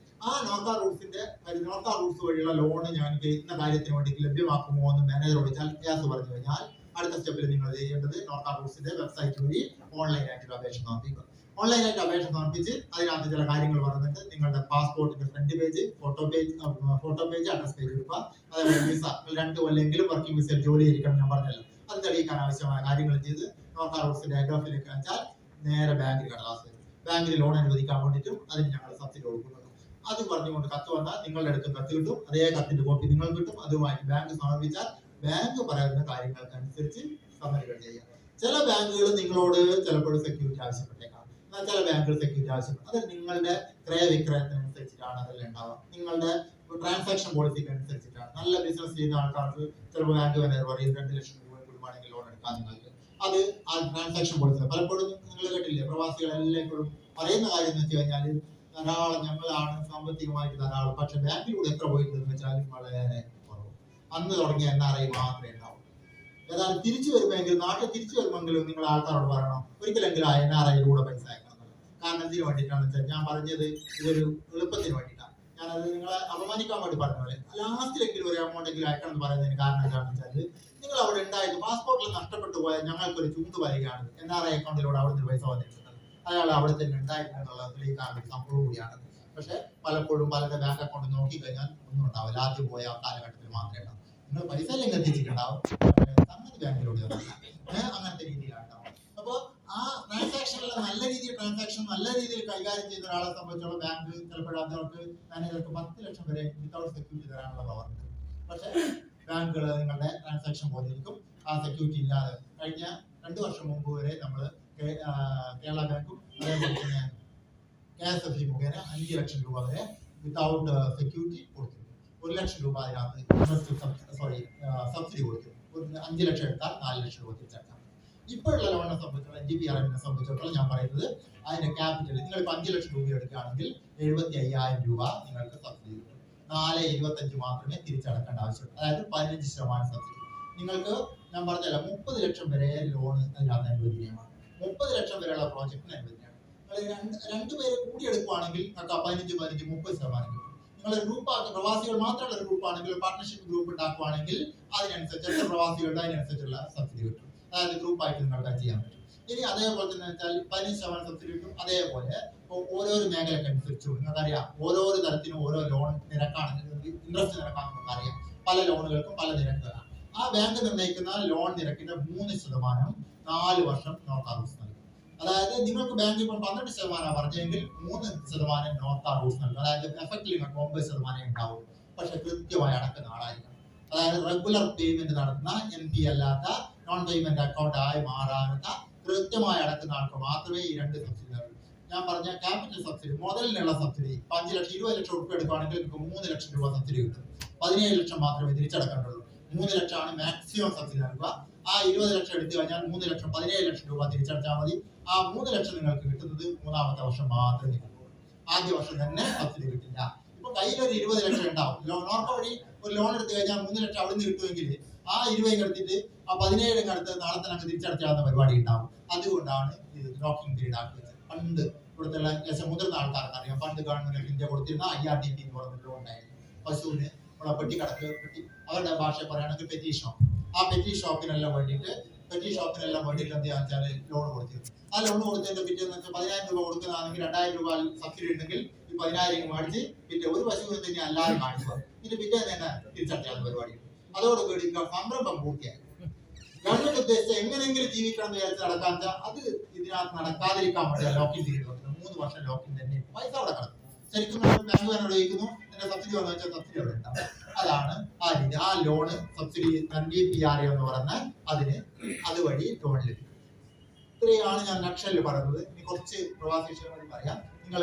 ആ നോർക്ക റൂൾസ് വഴിയുള്ള ലോൺ ഞാൻ ഇന്ന കാര്യത്തിന് വേണ്ടി ലഭ്യമാക്കുമോ എന്ന് മാനേജർ വിളിച്ചാൽ ഗ്യാസ് പറഞ്ഞു കഴിഞ്ഞാൽ അടുത്ത സ്റ്റെപ്പിൽ നിങ്ങൾ ചെയ്യേണ്ടത് നോർക്ക റൂൾസിന്റെ വെബ്സൈറ്റ് വഴി ഓൺലൈനായിട്ട് അപേക്ഷ സമർപ്പിക്കുക. ഓൺലൈനായിട്ട് അപേക്ഷ സമർപ്പിച്ച് അതിനകത്ത് ചില കാര്യങ്ങൾ പറഞ്ഞിട്ട് നിങ്ങളുടെ പാസ്പോർട്ടിന്റെ front page, photo page, address page എടുക്കുക. അതേപോലെ വിസ 2 കൊല്ലെങ്കിലും വർക്കിംഗ് വിസയിൽ ജോലി ചെയ്തിരിക്കണം ഞാൻ പറഞ്ഞല്ലോ. അത് തെളിയിക്കാൻ ആവശ്യമായ കാര്യങ്ങൾ ചെയ്ത് നോർക്ക റൂൾസിന്റെ ഹെഡ് ഓഫീസിലേക്ക് അയച്ചാൽ നേരെ ബാങ്കിൽ കടലാസ് വരും. ബാങ്കിൽ ലോൺ അനുവദിക്കാൻ വേണ്ടിയിട്ടും അതിന് ഞങ്ങൾ സബ്സിഡി കൊടുക്കുന്നത്. അത് പറഞ്ഞുകൊണ്ട് കത്ത് വന്നാൽ നിങ്ങളുടെ അടുത്ത് കത്ത് കിട്ടും. അതേ കത്തിന്റെ കോപ്പി നിങ്ങൾക്ക് കിട്ടും. അതുമായിട്ട് ബാങ്ക് സമർപ്പിച്ചാൽ ബാങ്ക് പറയുന്ന കാര്യങ്ങൾക്കനുസരിച്ച് സമ്മതികൾ ചെയ്യാം. ചില ബാങ്കുകൾ നിങ്ങളോട് ചിലപ്പോൾ സെക്യൂരിറ്റി ആവശ്യപ്പെട്ടേക്കാം. എന്നാൽ ചില ബാങ്കുകൾ സെക്യൂരിറ്റി ആവശ്യപ്പെടും. അത് നിങ്ങളുടെ ക്രയവിക്രയത്തിനനുസരിച്ചിട്ടാണ് അതെല്ലാം ഉണ്ടാവുക. നിങ്ങളുടെ ട്രാൻസാക്ഷൻ പോളിസിക്ക് അനുസരിച്ചിട്ടാണ്. നല്ല ബിസിനസ് ചെയ്യുന്ന ആൾക്കാർക്ക് ചിലപ്പോൾ ബാങ്ക് തന്നെ പറയും 2 ലക്ഷം രൂപ കൂടുവാണെങ്കിൽ ലോൺ എടുക്കാൻ നിങ്ങൾക്ക്. അത് ആ ട്രാൻസാക്ഷൻ പോളിസി പലപ്പോഴും നിങ്ങൾ കേട്ടില്ലേ, പ്രവാസികളെല്ലാം ഇപ്പോഴും പറയുന്ന കാര്യം എന്ന് വെച്ച് കഴിഞ്ഞാൽ ധാരാളം ഞങ്ങളാണ് സാമ്പത്തികമായിട്ട് ധാരാളം, പക്ഷെ ബാങ്കിലൂടെ എത്ര പോയിട്ടുണ്ടെന്ന് വെച്ചാൽ വളരെ കുറവ്. അന്ന് തുടങ്ങിയ NRI മാത്രമേ ഉണ്ടാവും. ഏതായാലും തിരിച്ചു വരുമെങ്കിൽ, നാട്ടിൽ തിരിച്ചു വരുമെങ്കിലും നിങ്ങൾ ആൾക്കാരോട് പറയണം ഒരിക്കലെങ്കിലും ആ NRIയിലൂടെ പൈസ അയക്കണം. കാരണം എന്തിനു വേണ്ടിയിട്ടാണെന്ന് വെച്ചാൽ ഞാൻ പറഞ്ഞത് ഇതൊരു എളുപ്പത്തിന് വേണ്ടിയിട്ടാണ്. ഞാനത് നിങ്ങളെ അപമാനിക്കാൻ വേണ്ടി പറഞ്ഞ പോലെ ലാസ്റ്റിലെങ്കിലും ഒരു എമൗണ്ടെങ്കിലും അയക്കണം എന്ന് പറയുന്നതിന് കാരണം എന്താണെന്ന് വെച്ചാൽ നിങ്ങൾ അവിടെ ഉണ്ടായിട്ട് പാസ്പോർട്ടിൽ നഷ്ടപ്പെട്ടു പോയാൽ ഞങ്ങൾക്കൊരു ചൂണ്ട് വരികയാണ്. NRI അക്കൗണ്ടിലൂടെ അവിടെ നിന്ന് പൈസ വന്നിട്ടുണ്ട്, അയാൾ അവിടെ തന്നെ ഉണ്ടായിട്ടുള്ള തെളിയിക്കാനുള്ള സംഭവം കൂടിയാണ്. പക്ഷെ പലപ്പോഴും പലരുടെ ബാങ്ക് അക്കൗണ്ട് നോക്കിക്കഴിഞ്ഞാൽ ഒന്നും ഉണ്ടാവില്ല. ആദ്യം പോയ കാലഘട്ടത്തിൽ മാത്രമേ ഉണ്ടാവും. നിങ്ങൾ പൈസ എല്ലാം എത്തിച്ചിട്ടുണ്ടാവും, സംഗതി ബാങ്കിലൂടെ അങ്ങനത്തെ രീതിയിലാണ് ഉണ്ടാവും. അപ്പോൾ ആ ട്രാൻസാക്ഷനിൽ നല്ല രീതിയിൽ നല്ല രീതിയിൽ കൈകാര്യം ചെയ്യുന്ന ഒരാളെ സംബന്ധിച്ചോളം ബാങ്ക് ചിലപ്പോൾ അവർക്ക് മാനേജർക്ക് 10 ലക്ഷം വരെ വിത്തൗട്ട് സെക്യൂരിറ്റി തരാനുള്ള പവറുണ്ട്. പക്ഷെ ബാങ്കുകൾ നിങ്ങളുടെ ട്രാൻസാക്ഷൻ പോലെയിരിക്കും, ആ സെക്യൂരിറ്റി ഇല്ലാതെ. കഴിഞ്ഞ 2 വർഷം മുമ്പ് വരെ നമ്മൾ കേരള ബാങ്കും അതേപോലെ തന്നെ KSFE മുഖേന 5 ലക്ഷം രൂപ വരെ വിത്തൗട്ട് സെക്യൂരിറ്റി കൊടുത്തു. 1 ലക്ഷം രൂപ അതിനകത്ത് സബ്സിഡി കൊടുത്തു. 5 ലക്ഷം എടുത്താൽ 4 ലക്ഷം രൂപ തിരിച്ചടക്കാം. ഇപ്പോഴുള്ള ലോണിനെ സംബന്ധിച്ചുള്ള NDPRനെ സംബന്ധിച്ചിടത്തോളം ഞാൻ പറയുന്നത് അതിന്റെ ക്യാപിറ്റൽ നിങ്ങൾ 5 ലക്ഷം രൂപ എടുക്കുകയാണെങ്കിൽ 75,000 രൂപ നിങ്ങൾക്ക് സബ്സിഡി കിട്ടും. 4.25 മാത്രമേ തിരിച്ചടക്കേണ്ട ആവശ്യമുള്ളൂ. അതായത് 15% സബ്സിഡി. നിങ്ങൾക്ക് ഞാൻ പറഞ്ഞല്ലോ 30 ലക്ഷം വരെ ലോൺ അതിനകത്ത് അനുവദനീയമാണ്. 30 ലക്ഷം വരെയുള്ള പ്രോജക്റ്റിന് അനുവദനീയമാണ്. രണ്ടുപേര് കൂടി എടുക്കുവാണെങ്കിൽ നിങ്ങൾക്ക് 15-30% കിട്ടും. നിങ്ങൾ ഗ്രൂപ്പാക്കി പ്രവാസികൾ മാത്രമുള്ള ഒരു ഗ്രൂപ്പാണെങ്കിൽ, പാർട്ട്ണർഷിപ്പ് ഗ്രൂപ്പ് ഉണ്ടാക്കുവാണെങ്കിൽ അതിനനുസരിച്ച് എത്ര പ്രവാസികളുടെ അതിനനുസരിച്ചുള്ള സബ്സിഡി കിട്ടും. അതായത് ഗ്രൂപ്പായിട്ട് നിങ്ങൾക്ക് ചെയ്യാൻ പറ്റും. ഇനി അതേപോലെ തന്നെ വെച്ചാൽ 15% സബ്സിഡി കിട്ടും. അതേപോലെ ഓരോരോ മേഖലക്കനുസരിച്ചും നിങ്ങൾക്കറിയാം ഓരോരോ തരത്തിനും ഓരോ ലോൺ നിരക്കാണ്, ഇൻട്രസ്റ്റ് നിരക്കാണ് നമുക്കറിയാം. പല ലോണുകൾക്കും പല നിരക്കുകളാണ്. ആ ബാങ്ക് നിർണ്ണയിക്കുന്ന ലോൺ നിരക്കിന്റെ 3% 4 വർഷം നോർത്ത് റൂൾസ് നൽകും. അതായത് നിങ്ങൾക്ക് ബാങ്ക് ഇപ്പോൾ 12% പറഞ്ഞെങ്കിൽ 3% നോർത്ത് റൂൾസ് നൽകും. അതായത് എഫക്റ്റിൽ നിങ്ങൾക്ക് 9% ഉണ്ടാവും. പക്ഷെ കൃത്യമായി അടക്കുന്ന ആളായിരിക്കണം. അതായത് റെഗുലർ പേയ്മെന്റ് നടത്തുന്ന NPA അല്ലാത്ത നോൺ പേയ്മെന്റ് അക്കൗണ്ട് ആയി മാറാത്ത കൃത്യമായി അടക്കുന്ന ആൾക്ക് മാത്രമേ ഈ 2 സബ്സിഡി നൽകൂ. ഞാൻ പറഞ്ഞ ക്യാപിറ്റൽ സബ്സിഡി, മുതലിനുള്ള സബ്സിഡി 5 ലക്ഷം 20 ലക്ഷം രൂപ എടുക്കുകയാണെങ്കിൽ നിങ്ങൾക്ക് 3 ലക്ഷം രൂപ സബ്സിഡി കിട്ടും. 17 ലക്ഷം മാത്രമേ തിരിച്ചടക്കേണ്ടുള്ളൂ. 3 ലക്ഷമാണ് മാക്സിമം സബ്സിഡി നൽകുക. ആ 20 ലക്ഷം എടുത്തു കഴിഞ്ഞാൽ 3 ലക്ഷം 17 ലക്ഷം രൂപ തിരിച്ചടച്ചാൽ മതി. ആ 3 ലക്ഷം നിങ്ങൾക്ക് കിട്ടുന്നത് 3ാമത്തെ വർഷം മാത്രമേ കിട്ടുള്ളൂ. ആദ്യ വർഷം തന്നെ സബ്സിഡി കിട്ടില്ല. ഇപ്പൊ കയ്യിലൊരു 20 ലക്ഷം ഉണ്ടാവും. നോർക്ക വഴി ഒരു ലോൺ എടുത്തു കഴിഞ്ഞാൽ 3 ലക്ഷം അവിടെ നിന്ന് കിട്ടുമെങ്കിൽ ആ 20 എടുത്തിട്ട് ആ 17 അടുത്ത് നാളെ തന്നെ അങ്ങ് തിരിച്ചടച്ചാവുന്ന പരിപാടി ഉണ്ടാവും. അതുകൊണ്ടാണ് ഇത് ലോക്കിംഗ് പീരീഡ് ആക്കിയത്. പണ്ട് ഇവിടുത്തെ മുതിർന്ന ആൾക്കാർക്ക് അറിയാം, പണ്ട് ഗവൺമെന്റ് ഓഫ് ഇന്ത്യ കൊടുത്തിരുന്ന IRDP എന്ന് പറയുന്ന ലോൺ ഉണ്ടായിരുന്നു. പശുവിന് നമ്മളെ പെട്ടിക്കടക്ക് അവരുടെ ഭാഷ പറയുകയാണെങ്കിൽ പെറ്റി ഷോപ്പ്. ആ പെറ്റി ഷോപ്പിനെല്ലാം വേണ്ടിയിട്ട് എന്ത് വെച്ചാൽ ലോൺ കൊടുത്തിരുന്നു. ആ ലോൺ കൊടുത്തതിന്റെ പിറ്റേന്ന് വെച്ചാൽ 10,000 രൂപ കൊടുക്കുന്നതാണെങ്കിൽ 2,000 രൂപ സബ്സിഡി ഉണ്ടെങ്കിൽ ഈ 10,000 മേടിച്ച് പിറ്റേ ഒരു പശുവിന് തന്നെ അല്ലാതെ കാണിക്കുക. ഇതിന് പിറ്റേന്ന് തന്നെ തിരിച്ചടച്ചാൽ പരിപാടി. അതോടുകൂടി സംരംഭം പൂർത്തിയായി. ഗവൺമെന്റ് ഉദ്ദേശിച്ച എങ്ങനെയെങ്കിലും ജീവിക്കണം എന്ന് വിചാരിച്ച് നടക്കാൻ അത് ഇതിനകത്ത് നടക്കാതിരിക്കാൻ വേണ്ടി ലോക്കിംഗ് പീരീഡ് 3 വർഷം ലോക്കിംഗ് തന്നെ പൈസ അവിടെ കിടക്കും. ശരിക്കും ബാങ്ക് തന്നെ ഉപയോഗിക്കുന്നു, എന്റെ സബ്സിഡി വന്നു വെച്ചാൽ സബ്സിഡി അവിടെ ഉണ്ടാവും. അതാണ് ആ രീതി. ആ ലോണ് സബ്സിഡി NDPR എന്ന് പറഞ്ഞ അതിന് അതുവഴി ലോൺ ലഭിക്കും. ഇത്രയാണ് ഞാൻ നക്ഷലിൽ പറയുന്നത്. ഇനി കുറച്ച് പ്രവാസി വിഷയം പറയാം. നിങ്ങൾ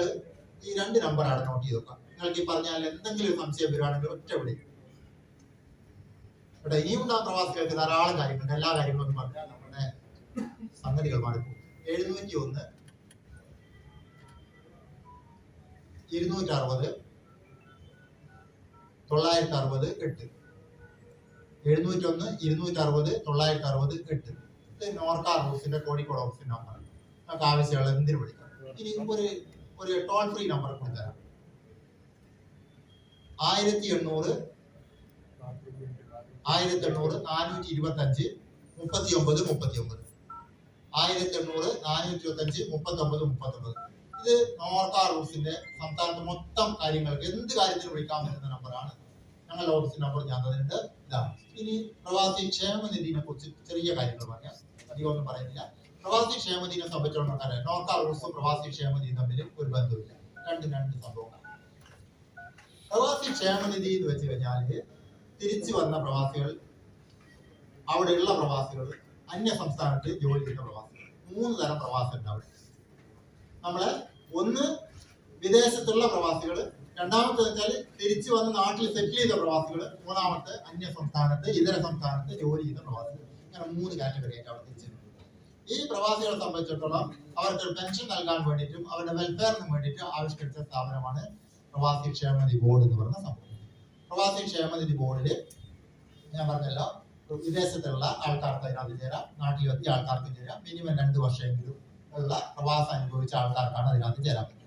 ഈ 2 നമ്പറാണ് നോട്ട് ചെയ്ത് നോക്കാം. നിങ്ങൾക്ക് ഈ പറഞ്ഞാൽ എന്തെങ്കിലും സംശയം വരുവാണെങ്കിൽ ഒറ്റ വിളിക്കും. ഇവിടെ ഇനിയും ഉണ്ടാകുന്ന പ്രവാസികൾക്ക് ധാരാളം കാര്യങ്ങളുണ്ട്. എല്ലാ കാര്യങ്ങളും പറഞ്ഞാൽ നമ്മുടെ സംഗതികൾ മാറിപ്പോ. 701 260 960 8. 701 260 960 8. ഇത് നോർക്ക റൂൾസിന്റെ കോഴിക്കോട് ഓഫീസിന്റെ നമ്പർ. നമുക്ക് ആവശ്യമുള്ള എന്തിനു വിളിക്കാം. ഇനി ഒരു ടോൾ ഫ്രീ നമ്പർ കൊടുത്തരാം. 1800 425 39 39. 1800 425 39 39. ഇത് നോർക്ക റൂൾസിന്റെ സംസ്ഥാനത്ത് മൊത്തം കാര്യങ്ങൾക്ക് എന്ത് കാര്യത്തിന് വിളിക്കാൻ പറ്റുന്ന നമ്പറാണ്. ഞങ്ങളുടെ ഓഫീസിന്റെ നമ്പർ ഞാൻ തന്നിട്ടുണ്ട്. ഇതാണ്. ഇനി പ്രവാസി ക്ഷേമനിധിനെ കുറിച്ച് ചെറിയ കാര്യങ്ങൾ പറയാം, അധികം ഒന്നും പറയുന്നില്ല. പ്രവാസി ക്ഷേമനിധിനെ സംബന്ധിച്ചിടത്തോളം അറിയാം, നോർക്ക റൂൾസും പ്രവാസി ക്ഷേമനിധിയും തമ്മിൽ ഒരു ബന്ധമില്ല. രണ്ട് സംഭവങ്ങൾ. പ്രവാസി ക്ഷേമനിധി എന്ന് വെച്ച് കഴിഞ്ഞാല് തിരിച്ചു വന്ന പ്രവാസികൾ, അവിടെയുള്ള പ്രവാസികൾ, അന്യ സംസ്ഥാനത്ത് ജോലി ചെയ്യുന്ന പ്രവാസികൾ, 3 തരം പ്രവാസികളുണ്ട് അവിടെ. നമ്മള് ഒന്ന് വിദേശത്തുള്ള പ്രവാസികൾ, രണ്ടാമത്തെ വെച്ചാൽ തിരിച്ചു വന്ന് നാട്ടിൽ സെറ്റിൽ ചെയ്ത പ്രവാസികൾ, മൂന്നാമത്തെ അന്യ സംസ്ഥാനത്ത് ഇതര സംസ്ഥാനത്ത് ജോലി ചെയ്യുന്ന പ്രവാസികൾ. ഇങ്ങനെ 3 കാറ്റഗറി ആയിട്ട് അവിടെ തിരിച്ചിട്ടുണ്ട്. ഈ പ്രവാസികളെ സംബന്ധിച്ചിടത്തോളം അവർക്ക് പെൻഷൻ നൽകാൻ വേണ്ടിയിട്ടും അവരുടെ വെൽഫെയറിന് വേണ്ടിയിട്ട് ആവിഷ്കരിച്ച സ്ഥാപനമാണ് പ്രവാസി ക്ഷേമനിധി ബോർഡ് എന്ന് പറയുന്ന സംഭവം. പ്രവാസി ക്ഷേമനിധി ബോർഡിൽ ഞാൻ പറഞ്ഞല്ലോ, വിദേശത്തുള്ള ആൾക്കാർക്ക് അതിനകത്ത് ചേരാം, നാട്ടിലെത്തിയ ആൾക്കാർക്ക് ചേരാം, മിനിമം 2 വർഷമെങ്കിലും ഉള്ള പ്രവാസം അനുഭവിച്ച ആൾക്കാർക്കാണ് അതിനകത്ത് ചേരാൻ പറ്റുക.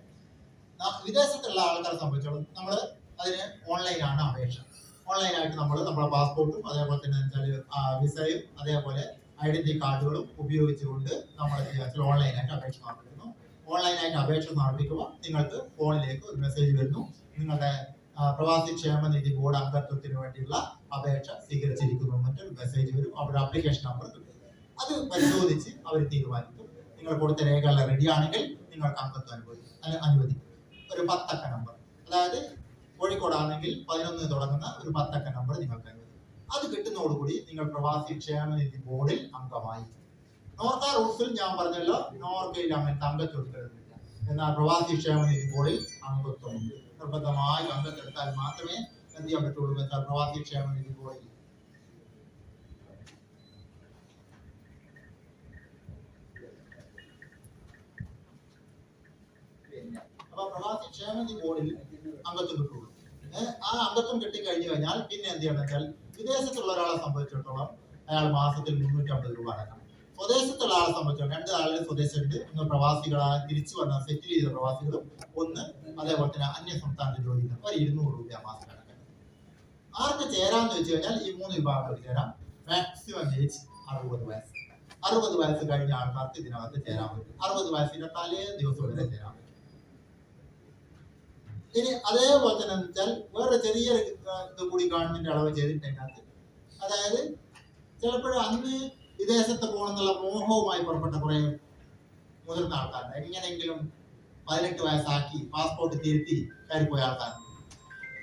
വിദേശത്തുള്ള ആൾക്കാരെ സംബന്ധിച്ചോളം നമ്മൾ അതിന് ഓൺലൈനാണ് അപേക്ഷ. ഓൺലൈനായിട്ട് നമ്മൾ നമ്മുടെ പാസ്പോർട്ടും അതേപോലെ തന്നെ വിസയും അതേപോലെ ഐഡന്റിറ്റി കാർഡുകളും ഉപയോഗിച്ചുകൊണ്ട് നമ്മൾ ഓൺലൈനായിട്ട് അപേക്ഷ സമർപ്പിക്കുന്നു. ഓൺലൈനായിട്ട് അപേക്ഷ സമർപ്പിക്കുമ്പോൾ നിങ്ങൾക്ക് ഫോണിലേക്ക് ഒരു മെസ്സേജ് വരുന്നു, നിങ്ങളുടെ പ്രവാസി ക്ഷേമനിധി ബോർഡ് അംഗത്വത്തിന് വേണ്ടിയുള്ള അപേക്ഷ സ്വീകരിച്ചിരിക്കുന്നു എന്നൊരു മെസ്സേജ് വരും. അവരുടെ ആപ്ലിക്കേഷൻ നമ്പർ കിട്ടും. അത് പരിശോധിച്ച് അവർ തീരുമാനിക്കും. നിങ്ങൾ കൊടുത്ത രേഖകൾ റെഡി ആണെങ്കിൽ നിങ്ങൾക്ക് അംഗത്വം അനുവദിക്കും. ഒരു 10 അക്ക നമ്പർ, അതായത് കോഴിക്കോടാണെങ്കിൽ 11 തുടങ്ങുന്ന ഒരു 10 അക്ക നമ്പർ നിങ്ങൾക്ക് അനുവദിക്കും. അത് കിട്ടുന്നതോടുകൂടി നിങ്ങൾ പ്രവാസി ക്ഷേമനിധി ബോർഡിൽ അംഗമായി. നോർക്ക റൂട്ട്സിൽ ഞാൻ പറഞ്ഞല്ലോ, നോർക്കയിൽ അങ്ങനത്തെ അംഗത്വമെടുക്കരുന്നില്ല. എന്നാൽ പ്രവാസി ക്ഷേമനിധി ബോർഡിൽ അംഗത്വമുണ്ട്. നിർബന്ധമായി അംഗത്വെടുത്താൽ മാത്രമേ എന്ത് ചെയ്യാൻ പറ്റുള്ളൂ എന്നാൽ പ്രവാസി ക്ഷേമനിധി ബോർഡിൽ പ്രവാസി ക്ഷേമനിധി ബോർഡിൽ അംഗത്വം കിട്ടുള്ളൂ. ആ അംഗത്വം കിട്ടിക്കഴിഞ്ഞു കഴിഞ്ഞാൽ പിന്നെ എന്ത് ചെയ്യണം വെച്ചാൽ, വിദേശത്തുള്ള ഒരാളെ സംബന്ധിച്ചിടത്തോളം അയാൾ മാസത്തിൽ 350 രൂപ അടക്കണം. സ്വദേശത്തുള്ള ആളെ സംബന്ധിച്ചിടത്തോളം 2 ആളുകൾ സ്വദേശമുണ്ട്. ഒന്ന് പ്രവാസികളായി തിരിച്ചു വന്ന സെറ്റിൽ ചെയ്ത പ്രവാസികളും, ഒന്ന് അതേപോലെ തന്നെ അന്യ സംസ്ഥാനത്ത് ജോലി ചെയ്യുന്ന ഒരു 200 രൂപ മാസം അടക്കണം. ആർക്ക് ചേരാന്ന് വെച്ച് കഴിഞ്ഞാൽ ഈ 3 വിഭാഗത്തിൽ ചേരാം. മാക്സിമം ഏജ് 60 വയസ്സ്. 60 വയസ്സ് കഴിഞ്ഞ ആൾക്കാർക്ക് ഇതിനകത്ത് ചേരാൻ പറ്റും. 60 വയസ്സിന്റെ തലേ ദിവസം വരെ ചേരാൻ പറ്റും. ഇനി അതേപോലെ തന്നെ വെച്ചാൽ വേറെ ചെറിയൊരു ഇത് കൂടി ഗവൺമെന്റ് അളവ് ചെയ്തിട്ടുണ്ട്. അതായത് ചിലപ്പോഴും അന്ന് വിദേശത്ത് പോകണമെന്നുള്ള മോഹവുമായി പുറപ്പെട്ട കുറെ മുതിർന്ന ആൾക്കാരുണ്ട്. എങ്ങനെയെങ്കിലും 18 വയസ്സാക്കി പാസ്പോർട്ട് തിരുത്തി കയറിപ്പോയ ആൾക്കാരുണ്ട്.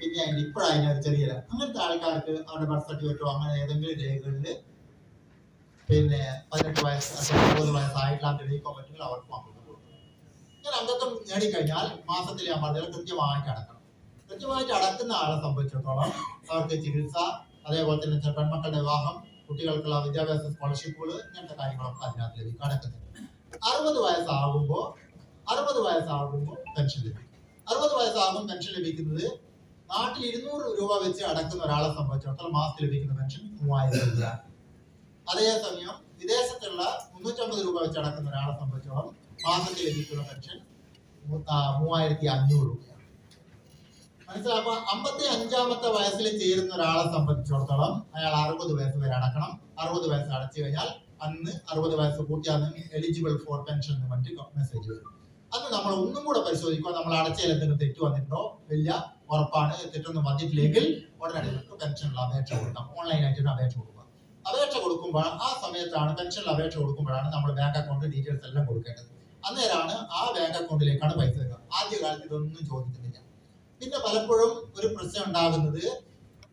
പിന്നെ ഇപ്പോഴതിന് ഒരു ചെറിയ അങ്ങനത്തെ ആൾക്കാർക്ക് അവരുടെ ബർത്ത് സർട്ടിഫിക്കറ്റോ അങ്ങനെ ഏതെങ്കിലും രേഖകളിൽ പിന്നെ 18 വയസ്സ് 20 വയസ്സായിട്ടാണ് തെളിയിക്കാൻ പറ്റുമെങ്കിൽ അവർക്ക് അംഗത്വം കൊടുക്കും. ഇങ്ങനെ അംഗത്വം നേടിക്കഴിഞ്ഞാൽ മാസത്തിൽ ഞാൻ പറഞ്ഞാൽ കൃത്യമായിട്ട് അടക്കണം. കൃത്യമായിട്ട് അടക്കുന്ന ആളെ സംബന്ധിച്ചിടത്തോളം അവർക്ക് ചികിത്സ, അതേപോലെ തന്നെ പെൺമക്കളുടെ വിവാഹം, കുട്ടികൾക്കുള്ള വിദ്യാഭ്യാസ സ്കോളർഷിപ്പുകൾ, ഇങ്ങനത്തെ കാര്യങ്ങളൊക്കെ അതിനകത്ത് ലഭിക്കും. അടക്കുന്നത് 60 വയസ്സാകുമ്പോൾ പെൻഷൻ ലഭിക്കും. 60 വയസ്സാകുമ്പോൾ പെൻഷൻ ലഭിക്കുന്നത് നാട്ടിൽ 200 രൂപ വെച്ച് അടക്കുന്ന ഒരാളെ സംബന്ധിച്ചിടത്തോളം മാസത്തിൽ ലഭിക്കുന്ന പെൻഷൻ 3000 രൂപയാണ്. അതേസമയം വിദേശത്തുള്ള 350 രൂപ വെച്ച് അടക്കുന്ന ഒരാളെ സംബന്ധിച്ചോളം മാസത്തിൽ ലഭിക്കുന്ന പെൻഷൻ 3500 രൂപയാണ്. മനസ്സിലാക്കുക. 55ാമത്തെ വയസ്സിൽ ചേരുന്ന ഒരാളെ സംബന്ധിച്ചിടത്തോളം അയാൾ 60 വയസ്സ് വരെ അടക്കണം. 60 വയസ്സ് അടച്ചു കഴിഞ്ഞാൽ അന്ന് 60 വയസ്സ് പൂർത്തിയാകുന്ന എലിജിബിൾ ഫോർ പെൻഷൻ എന്ന് മറ്റ് മെസ്സേജ് വരും. അന്ന് നമ്മൾ ഒന്നും കൂടെ പരിശോധിക്കുക, നമ്മൾ അടച്ചതിൽ എന്തെങ്കിലും തെറ്റ് വന്നിട്ടുണ്ടോ, വലിയ ഉറപ്പാണ്, തെറ്റൊന്നും വന്നിട്ടില്ലെങ്കിൽ ഉടനടി പെൻഷനുള്ള അപേക്ഷ കൊടുക്കാം. ഓൺലൈനായിട്ട് അപേക്ഷ കൊടുക്കുക. അപേക്ഷ കൊടുക്കുമ്പോൾ ആ സമയത്താണ് പെൻഷനുള്ള അപേക്ഷ കൊടുക്കുമ്പോഴാണ് നമ്മൾ ബാങ്ക് അക്കൗണ്ട് ഡീറ്റെയിൽസ് എല്ലാം കൊടുക്കേണ്ടത്. അന്നേരമാണ് ആ ബാങ്ക് അക്കൗണ്ടിലേക്കാണ് പൈസ തരിക. ആദ്യകാലത്ത് ഇതൊന്നും ചോദിക്കുന്നില്ല. പിന്നെ പലപ്പോഴും ഒരു പ്രശ്നം ഉണ്ടാകുന്നത്,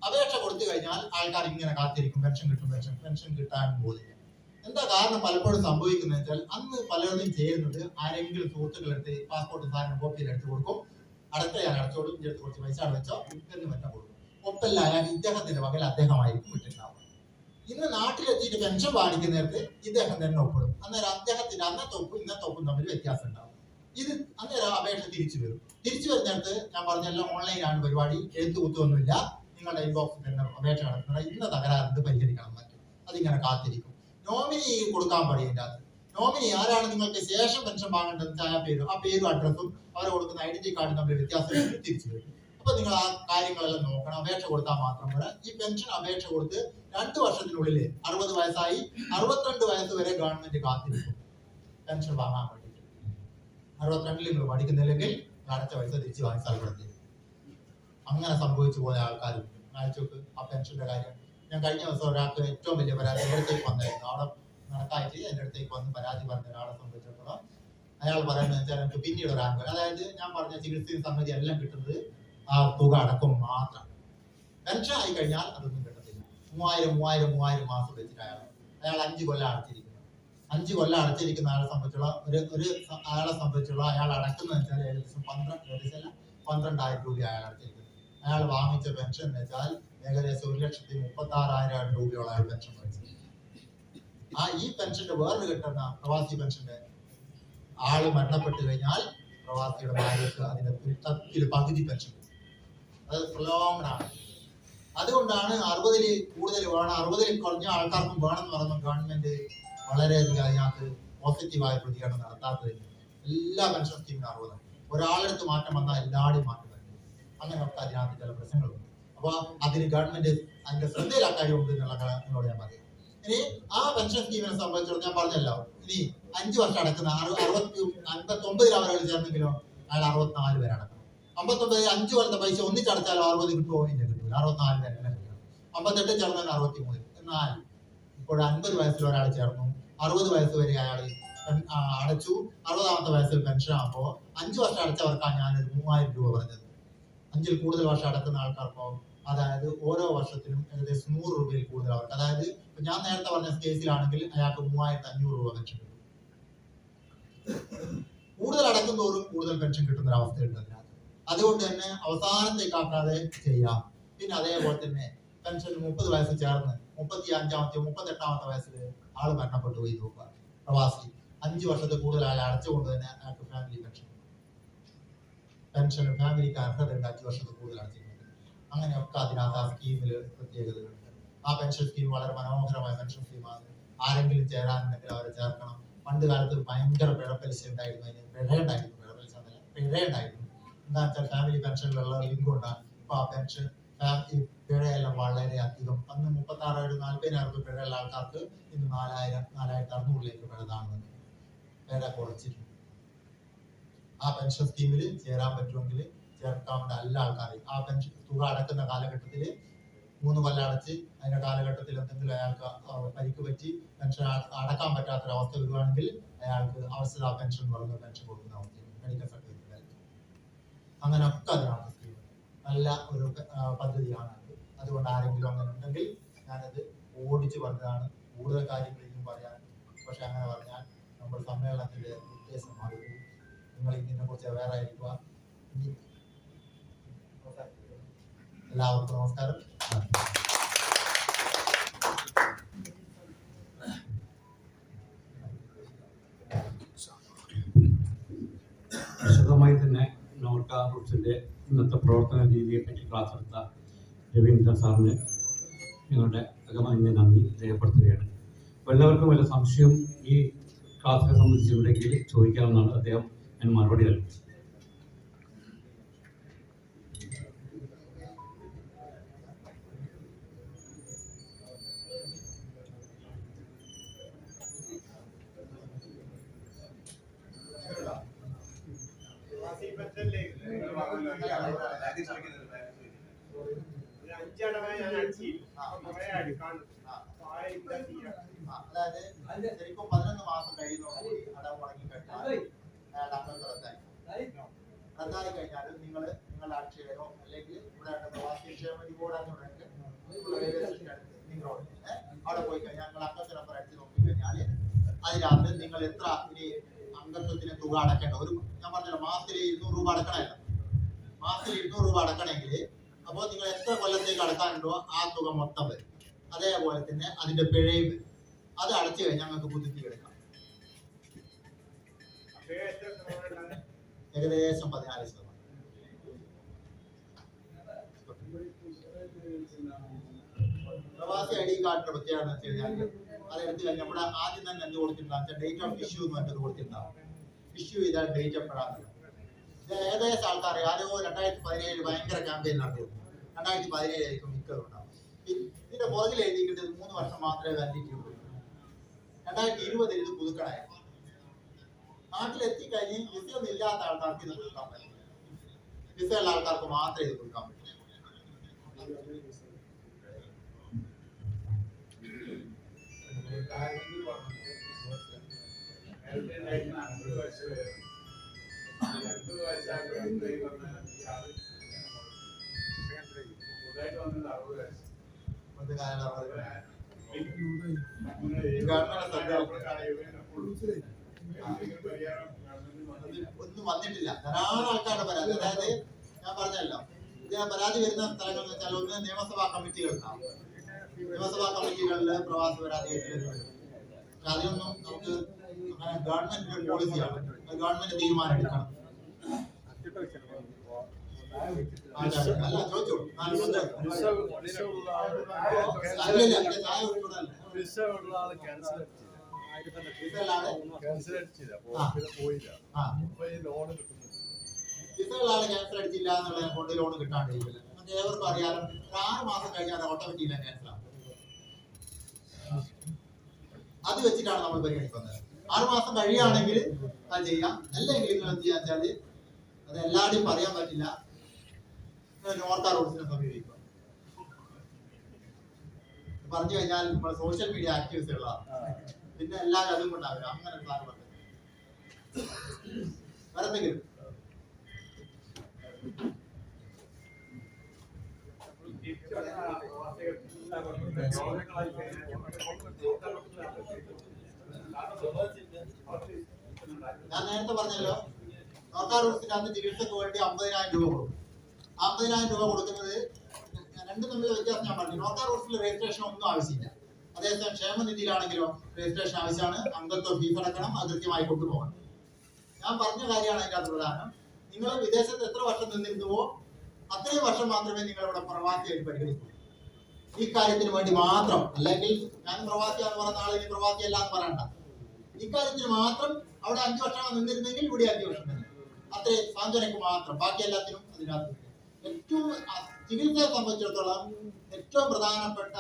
അപേക്ഷ കൊടുത്തു കഴിഞ്ഞാൽ ആൾക്കാർ ഇങ്ങനെ കാത്തിരിക്കും, പെൻഷൻ കിട്ടും, പെൻഷൻ കിട്ടാൻ പോകുന്നില്ല. എന്താ കാരണം പലപ്പോഴും സംഭവിക്കുന്നത് വെച്ചാൽ, അന്ന് പലരും ചേരുന്നത് ആരെങ്കിലും സുഹൃത്തുക്കളെടുത്ത് പാസ്പോർട്ട് സാധനം കോപ്പിയിൽ എടുത്ത് കൊടുക്കും, ഞാൻ അടച്ചോടും, എടുത്ത് കുറച്ച് പൈസ അടച്ചോ എന്ന് മറ്റും കൊടുക്കും. ഒപ്പല്ല അയാൾ ഇദ്ദേഹത്തിന്റെ പകൽ അദ്ദേഹമായിരിക്കും വിട്ടിട്ടുണ്ടാവും. ഇന്ന് നാട്ടിലെത്തിയിട്ട് പെൻഷൻ വാങ്ങിക്കുന്ന നേരത്ത് ഇദ്ദേഹം തന്നെ ഒപ്പിടും. അന്നേരം അദ്ദേഹത്തിന്റെ അന്നത്തെ ഒപ്പും ഇന്നത്തെ ഒപ്പും തമ്മിൽ വ്യത്യാസം ഉണ്ടാവും. ഇത് അന്നേരം അപേക്ഷ തിരിച്ചു വരും. തിരിച്ചു വരുന്നിടത്ത് ഞാൻ പറഞ്ഞല്ലോ, ഓൺലൈനാണ് പരിപാടി, എഴുത്തുകുത്തൊന്നുമില്ല. നിങ്ങളുടെ ഇൻബോക്സിൽ തന്നെ അപേക്ഷ നടത്തുന്നത് ഇന്ന തകരാറുണ്ട്, പരിഹരിക്കണം പറ്റും. അതിങ്ങനെ കാത്തിരിക്കും. നോമിനി കൊടുക്കാൻ പാടില്ല. നോമിനി ആരാണ് നിങ്ങൾക്ക് ശേഷം പെൻഷൻ വാങ്ങേണ്ടത് ആ പേരും അഡ്രസ്സും അവർ കൊടുക്കുന്ന ഐഡന്റിറ്റി കാർഡും തമ്മിൽ വ്യത്യാസം തിരിച്ചു വരും. അപ്പൊ നിങ്ങൾ ആ കാര്യങ്ങളെല്ലാം നോക്കണം. അപേക്ഷ കൊടുത്താൽ മാത്രം പോരാ. ഈ പെൻഷൻ അപേക്ഷ കൊടുത്ത് 2 വർഷത്തിനുള്ളിൽ 60 വയസ്സായി 62 വയസ്സ് വരെ ഗവൺമെന്റ് കാത്തിരിക്കും പെൻഷൻ വാങ്ങാൻ വേണ്ടിയിട്ട്. 62 നിങ്ങൾ പഠിക്കുന്നില്ലെങ്കിൽ അടച്ച പൈസ തിരിച്ച് വാങ്ങി സ്ഥലപ്പെടുത്തി. അങ്ങനെ സംഭവിച്ചു പോയ ആൾക്കാരും അയച്ചോക്ക് ആ പെൻഷന്റെ കാര്യം. ഞാൻ കഴിഞ്ഞ ദിവസം ഒരാൾക്ക് ഏറ്റവും വലിയ പരാതി എൻ്റെ അടുത്തേക്ക് വന്നായിരുന്നു. അവിടെ നടക്കായിട്ട് എൻ്റെ അടുത്തേക്ക് വന്ന് പരാതി പറഞ്ഞ ഒരാളെ സംബന്ധിച്ചിടത്തോളം അയാൾ പറയുന്നത് വെച്ചാൽ എനിക്ക് പിന്നീട് ഒരു ആൻവൽ, അതായത് ഞാൻ പറഞ്ഞ ചികിത്സയും സംഗതി എല്ലാം കിട്ടുന്നത് ആ തുക അടക്കം മാത്രം. പെൻഷൻ ആയി കഴിഞ്ഞാൽ അതൊന്നും കിട്ടത്തില്ല. 3000 മാസം വെച്ചിട്ട് അയാൾ 5 കൊല്ലം അടച്ചിരിക്കുന്നു. 5 കൊല്ലം അടച്ചിരിക്കുന്ന ആളെ സംബന്ധിച്ചുള്ള ആളെ സംബന്ധിച്ചുള്ള അയാൾ അടക്കുന്നത് വെച്ചാൽ ഏകദേശം 12,000 രൂപ അയാൾ അടച്ചിരിക്കുന്നു. അയാൾ വാങ്ങിച്ച പെൻഷൻ എന്ന് വെച്ചാൽ ഏകദേശം 1,36,000 രൂപയോളം അയാൾ പെൻഷൻ വാങ്ങിച്ചു. ഈ പെൻഷന്റെ വേറൊരു കിട്ടുന്ന പ്രവാസി പെൻഷന്റെ ആള് മരണപ്പെട്ടു കഴിഞ്ഞാൽ പ്രവാസിയുടെ ഭാര്യക്ക് അതിന്റെ പകുതി പെൻഷൻ, അത് പ്രലോങ്ഡ് ആണ്. അതുകൊണ്ടാണ് 60-ൽ കൂടുതൽ വേണം, 60-ൽ കുറഞ്ഞ ആൾക്കാർക്കും വേണം എന്ന് പറയുമ്പോൾ ഗവൺമെന്റ് വളരെയധികം അതിനകത്ത് പോസിറ്റീവായ പ്രതികരണം നടത്താത്തത്. എല്ലാ പെൻഷൻ സ്കീമിനും 60. ഒരാളെടുത്ത് മാറ്റം വന്നാൽ എല്ലാവരുടെയും മാറ്റം വരും. അങ്ങനെയൊക്കെ അതിനകത്ത് ചില പ്രശ്നങ്ങളുണ്ട്. അപ്പൊ അതിന് ഗവൺമെന്റ് അതിന്റെ ശ്രദ്ധയിലാക്കാര്യം ഉണ്ട് എന്നുള്ള നിങ്ങളോട് ഞാൻ പറയും. ഇനി ആ പെൻഷൻ സ്കീമിനെ സംബന്ധിച്ചിടത്തോളം ഞാൻ പറഞ്ഞല്ലോ, ഇനി 5 വർഷം അടക്കുന്ന 59 അവരുകൾ ചേർന്നെങ്കിലോ അയാൾ 64 പേര് അടക്കണം. 59 5 കൊല്ലത്തെ പൈസ ഒന്നിച്ചടച്ചാലോ 60 കിട്ടുമോ? ഇല്ല, കിട്ടില്ല. 64 പേര് തന്നെ കിട്ടണം. 58 ചേർന്നാൽ 63. എന്നാൽ ഇപ്പോൾ 50 വയസ്സിൽ ഒരാൾ ചേർന്നു, 60 വയസ്സ് വരെ അയാൾ അടച്ചു, 60ാമത്തെ വയസ്സിൽ പെൻഷൻ ആകുമ്പോൾ 5 വർഷം അടച്ചവർക്കാണ് ഞാനൊരു 3000 രൂപ പറഞ്ഞത്. 5-ൽ കൂടുതൽ വർഷം അടക്കുന്ന ആൾക്കാർക്കോ അതായത് ഓരോ വർഷത്തിലും ഏകദേശം 100 രൂപയിൽ കൂടുതൽ അവർക്ക്, അതായത് ഞാൻ നേരത്തെ പറഞ്ഞ കേസിലാണെങ്കിൽ അയാൾക്ക് 3500 രൂപ പെൻഷൻ കിട്ടും. കൂടുതൽ അടക്കും തോറും കൂടുതൽ പെൻഷൻ കിട്ടുന്ന ഒരു അവസ്ഥയുണ്ട് അതിനകത്ത്. അതുകൊണ്ട് തന്നെ അവസാനത്തേക്കാക്കാതെ ചെയ്യാം. പിന്നെ അതേപോലെ തന്നെ പെൻഷൻ 30 വയസ്സ് ചേർന്ന് 35-ാമത്തെ 38-ാമത്തെ വയസ്സിൽ ആള് മരണപ്പെട്ടു പോയി നോക്കുക, പ്രവാസി 5 വർഷത്തെ കൂടുതൽ അയാൾ അടച്ചുകൊണ്ട് തന്നെ അയാൾക്ക് ഫാമിലി പെൻഷൻ ഫാമിലിക്ക് അർഹതയുണ്ട് 5 വർഷത്തിൽ കൂടുതൽ അടച്ചിട്ടുണ്ട്. അങ്ങനെയൊക്കെ അതിനകത്ത് ആ സ്കീമിൽ പ്രത്യേകതകളുണ്ട്. ആ പെൻഷൻ സ്കീം വളരെ മനോഹരമായ പെൻഷൻ സ്കീമാണ്. ആരെങ്കിലും ചേരാനുണ്ടെങ്കിൽ അവരെ ചേർക്കണം. പണ്ട് കാലത്ത് ഭയങ്കര പിഴപ്പലിശ ഉണ്ടായിരുന്നു, അതിന് പിഴയുണ്ടായിരുന്നു, പിഴപ്പലിശ എന്നല്ല പിഴയുണ്ടായിരുന്നു. എന്താ വെച്ചാൽ ഫാമിലി പെൻഷനിലുള്ള ലിങ്ക് കൊണ്ടാണ് ഇപ്പൊ ആ പെൻഷൻ പിഴയെല്ലാം വളരെ അധികം. അന്ന് 36,000-40,000 രൂപ പിഴയുള്ള ആൾക്കാർക്ക് ഇന്ന് 4,600 പിഴ താണുന്നുണ്ട്. പിഴ കുറച്ചിട്ടുണ്ട്. ആ പെൻഷൻ സ്കീമിൽ ചേരാൻ പറ്റുമെങ്കിൽ ചേർക്കാവുന്ന എല്ലാ ആൾക്കാരെയും ആ പെൻഷൻ തുക അടക്കുന്ന കാലഘട്ടത്തിൽ 3 കൊല്ലം അടച്ച് അതിന്റെ കാലഘട്ടത്തിൽ എന്തെങ്കിലും അയാൾക്ക് പരിക്ക് പറ്റി പെൻഷൻ അടക്കാൻ പറ്റാത്തൊരവസ്ഥ വരുവാണെങ്കിൽ അയാൾക്ക് അവസ്ഥ പെൻഷൻ പറഞ്ഞ പെൻഷൻ കൊടുക്കുന്ന അവസ്ഥയുണ്ട്. മെഡിക്കൽ സർട്ടിഫിക്കറ്റ് അങ്ങനെയൊക്കെ അതിനകത്ത് സ്കീം നല്ല ഒരു പദ്ധതിയാണ്. അതുകൊണ്ട് ആരെങ്കിലും അങ്ങനെ ഉണ്ടെങ്കിൽ ഞാനത് ഓടിച്ച് പറഞ്ഞതാണ്. കൂടുതൽ കാര്യങ്ങൾ ഇനിയും പറയാൻ, പക്ഷെ അങ്ങനെ പറഞ്ഞാൽ നമ്മുടെ സമ്മേളനത്തിന്റെ ഉദ്ദേശം മാറും. നിങ്ങൾ ഇതിനെ കുറിച്ച് അവെയർ ആയിരിക്കുക. എല്ലാവർക്കും നമസ്കാരം. വിശദമായി തന്നെ നോർക്ക ഗ്രൂപ്പ്സിന്റെ ഇന്നത്തെ പ്രവർത്തന രീതിയെ പറ്റി ക്ലാസ് എടുത്ത രവീന്ദ്രൻ സാറിന് നിങ്ങളുടെ അകമഴിഞ്ഞ നന്ദി രേഖപ്പെടുത്തുകയാണ്. എല്ലാവർക്കും വല്ല സംശയം ഈ ക്ലാസ്സിനെ സംബന്ധിച്ചുണ്ടെങ്കിൽ ചോദിക്കാവുന്നതാണ്. അദ്ദേഹം അതിന് മറുപടി നൽകും. അതായത് ശരിക്കും 11 മാസം കഴിയുന്നതോടുകൂടി അടവ് മുടങ്ങി കഴിഞ്ഞാൽ അയാളുടെ അംഗത്വം റദ്ദായി കഴിഞ്ഞാൽ നിങ്ങളുടെ അക്ഷയരോ അല്ലെങ്കിൽ ഇവിടെ പ്രവാസി ക്ഷേമനിധി ബോർഡാണെന്നുണ്ടെങ്കിൽ നിങ്ങളോട് അവിടെ പോയി കഴിഞ്ഞാൽ നിങ്ങൾ അംഗത്വ നമ്പർ അടിച്ച് നോക്കി കഴിഞ്ഞാൽ അതിനകത്ത് നിങ്ങൾ എത്ര ഇനി അംഗത്വത്തിന് തുക അടക്കേണ്ട, ഒരു ഞാൻ പറഞ്ഞല്ലോ മാസത്തിൽ 200 രൂപ അടക്കണമല്ലോ. മാസത്തിൽ 200 രൂപ അടക്കണമെങ്കിൽ അപ്പോൾ നിങ്ങൾ എത്ര കൊല്ലത്തേക്ക് അടക്കാനുണ്ടോ ആ തുക മൊത്തം വരും. അതേപോലെ തന്നെ അതിന്റെ പിഴയും വരും. അത് അടച്ചു കഴിഞ്ഞാൽ ഞങ്ങൾക്ക് പുതുക്കി എടുക്കാം. ഏകദേശം 14%. പ്രവാസി ഐ ഡി കാർഡിന്റെ പ്രത്യേകത എന്ന് വെച്ച് കഴിഞ്ഞാൽ അതെടുത്ത് കഴിഞ്ഞാൽ നമ്മുടെ ആദ്യം തന്നെ എന്ത് കൊടുത്തിട്ടുണ്ടാകും, ഡേറ്റ് ഓഫ് ഇഷ്യൂ എന്ന് പറഞ്ഞത് കൊടുത്തിട്ടുണ്ടാകും. ഇഷ്യൂ ചെയ്താൽ ഡേറ്റ് എപ്പോഴാണ്. ഇത് ഏകദേശം ആൾക്കാർ ആരോ 2017 ഭയങ്കര ക്യാമ്പയിൻ നടത്തിയിരുന്നു. 2017 ആയിരിക്കും മിക്കതുണ്ടാവും. ഇതിന്റെ പുറകിൽ എഴുതിയിട്ട് 3 വർഷം മാത്രമേ വാലിഡിറ്റി ഉള്ളൂ. 2020 ഇത് പുതുക്കണമായിരുന്നു. നാട്ടിലെത്തിക്കഴിഞ്ഞ് വിസയൊന്നും ഇല്ലാത്ത ആൾക്കാർക്ക് ഇത് കൊടുക്കാൻ പറ്റും. വിസയുള്ള ആൾക്കാർക്ക് മാത്രമേ ഇത് കൊടുക്കാൻ പറ്റൂ. ഒന്നും വന്നിട്ടില്ല. ധാരാളം ആൾക്കാരുടെ പരാതി. അതായത് ഞാൻ പറഞ്ഞല്ലോ, ഇതിന് പരാതി വരുന്ന സ്ഥലങ്ങൾ എന്ന് വെച്ചാൽ ഒന്ന് നിയമസഭാ കമ്മിറ്റികൾക്കാണ്. നിയമസഭാ കമ്മിറ്റികളിൽ പ്രവാസി പരാതി അതിനൊന്നും നമുക്ക് അങ്ങനെ ഗവൺമെന്റിന്റെ ഒരു പോളിസിയാണ്, ഗവൺമെന്റ് തീരുമാനം എടുക്കണം. അല്ല ചോദിച്ചോളൂ. ഇത്രയുള്ളാള് ക്യാൻസർ അടിച്ചില്ല എന്നുള്ളതിനെ കൊണ്ട് ലോൺ കിട്ടാണ്ടിരിക്കില്ല. നമുക്ക് ഏവർക്കും അറിയാലോ, ഒരു 6 മാസം കഴിഞ്ഞാൽ അത് ഓട്ടോമാറ്റിക്കലി ക്യാൻസർ ആവും. അത് വെച്ചിട്ടാണ് നമ്മൾ പരിഗണിക്കുന്നത്. 6 മാസം കഴിയുകയാണെങ്കിൽ അത് ചെയ്യാം, അല്ലെങ്കിൽ നിങ്ങൾ എന്ത് ചെയ്യാന്ന് വെച്ചാല് അത് എല്ലാവരുടെയും പറയാൻ പറ്റില്ല, നോർക്ക റൂട്ട്സിനെ സമീപിക്കുക. പറഞ്ഞു കഴിഞ്ഞാൽ നമ്മൾ സോഷ്യൽ മീഡിയ ആക്ടിവിസ്റ്റ് ഉള്ളതാണ്, പിന്നെ എല്ലാവരും അതും കൊണ്ടാവില്ല. അങ്ങനെ ഒരു സാധനം പറഞ്ഞു വേറെന്തെങ്കിലും ഞാൻ നേരത്തെ പറഞ്ഞല്ലോ, നോർക്ക റൂട്ട്സിന്റെ അന്ന് ചികിത്സക്ക് വേണ്ടി 50,000 രൂപ കൊടുക്കും. 50,000 രൂപ കൊടുക്കുന്നത് രണ്ടും തമ്മിൽ വ്യത്യാസം ഞാൻ പറഞ്ഞു. നോർക്ക റൂട്ട്സിൽ രജിസ്ട്രേഷൻ ഒന്നും ആവശ്യമില്ല. അതേസമയം ക്ഷേമനിധിയിലാണെങ്കിലോ രജിസ്ട്രേഷൻ ആവശ്യമാണ്, അംഗത്വം ഫീസ് അടക്കണം, അത് കൃത്യമായി കൊണ്ടുപോകണം. ഞാൻ പറഞ്ഞ കാര്യമാണ് അതിൻ്റെ അത് പ്രധാനം. നിങ്ങൾ വിദേശത്ത് എത്ര വർഷം നിന്നിരുന്നുവോ അത്രയും വർഷം മാത്രമേ നിങ്ങൾ ഇവിടെ പ്രവാസിയായിട്ട് പരിഗണിക്കൂ. ഈ കാര്യത്തിന് വേണ്ടി മാത്രം, അല്ലെങ്കിൽ ഞാൻ പ്രവാസിയാന്ന് പറഞ്ഞ ആൾ ഇനി പ്രവാസിയല്ല എന്ന് പറയണ്ട. ഇക്കാര്യത്തിന് മാത്രം അവിടെ 5 വർഷം നിന്നിരുന്നെങ്കിൽ ഇവിടെ 5 വർഷം തന്നെ, അത്രയും സാന്ത്വനക്ക് മാത്രം. ബാക്കി എല്ലാത്തിനും അതിനകത്ത് ഏറ്റവും ചികിത്സയെ സംബന്ധിച്ചിടത്തോളം ഏറ്റവും പ്രധാനപ്പെട്ട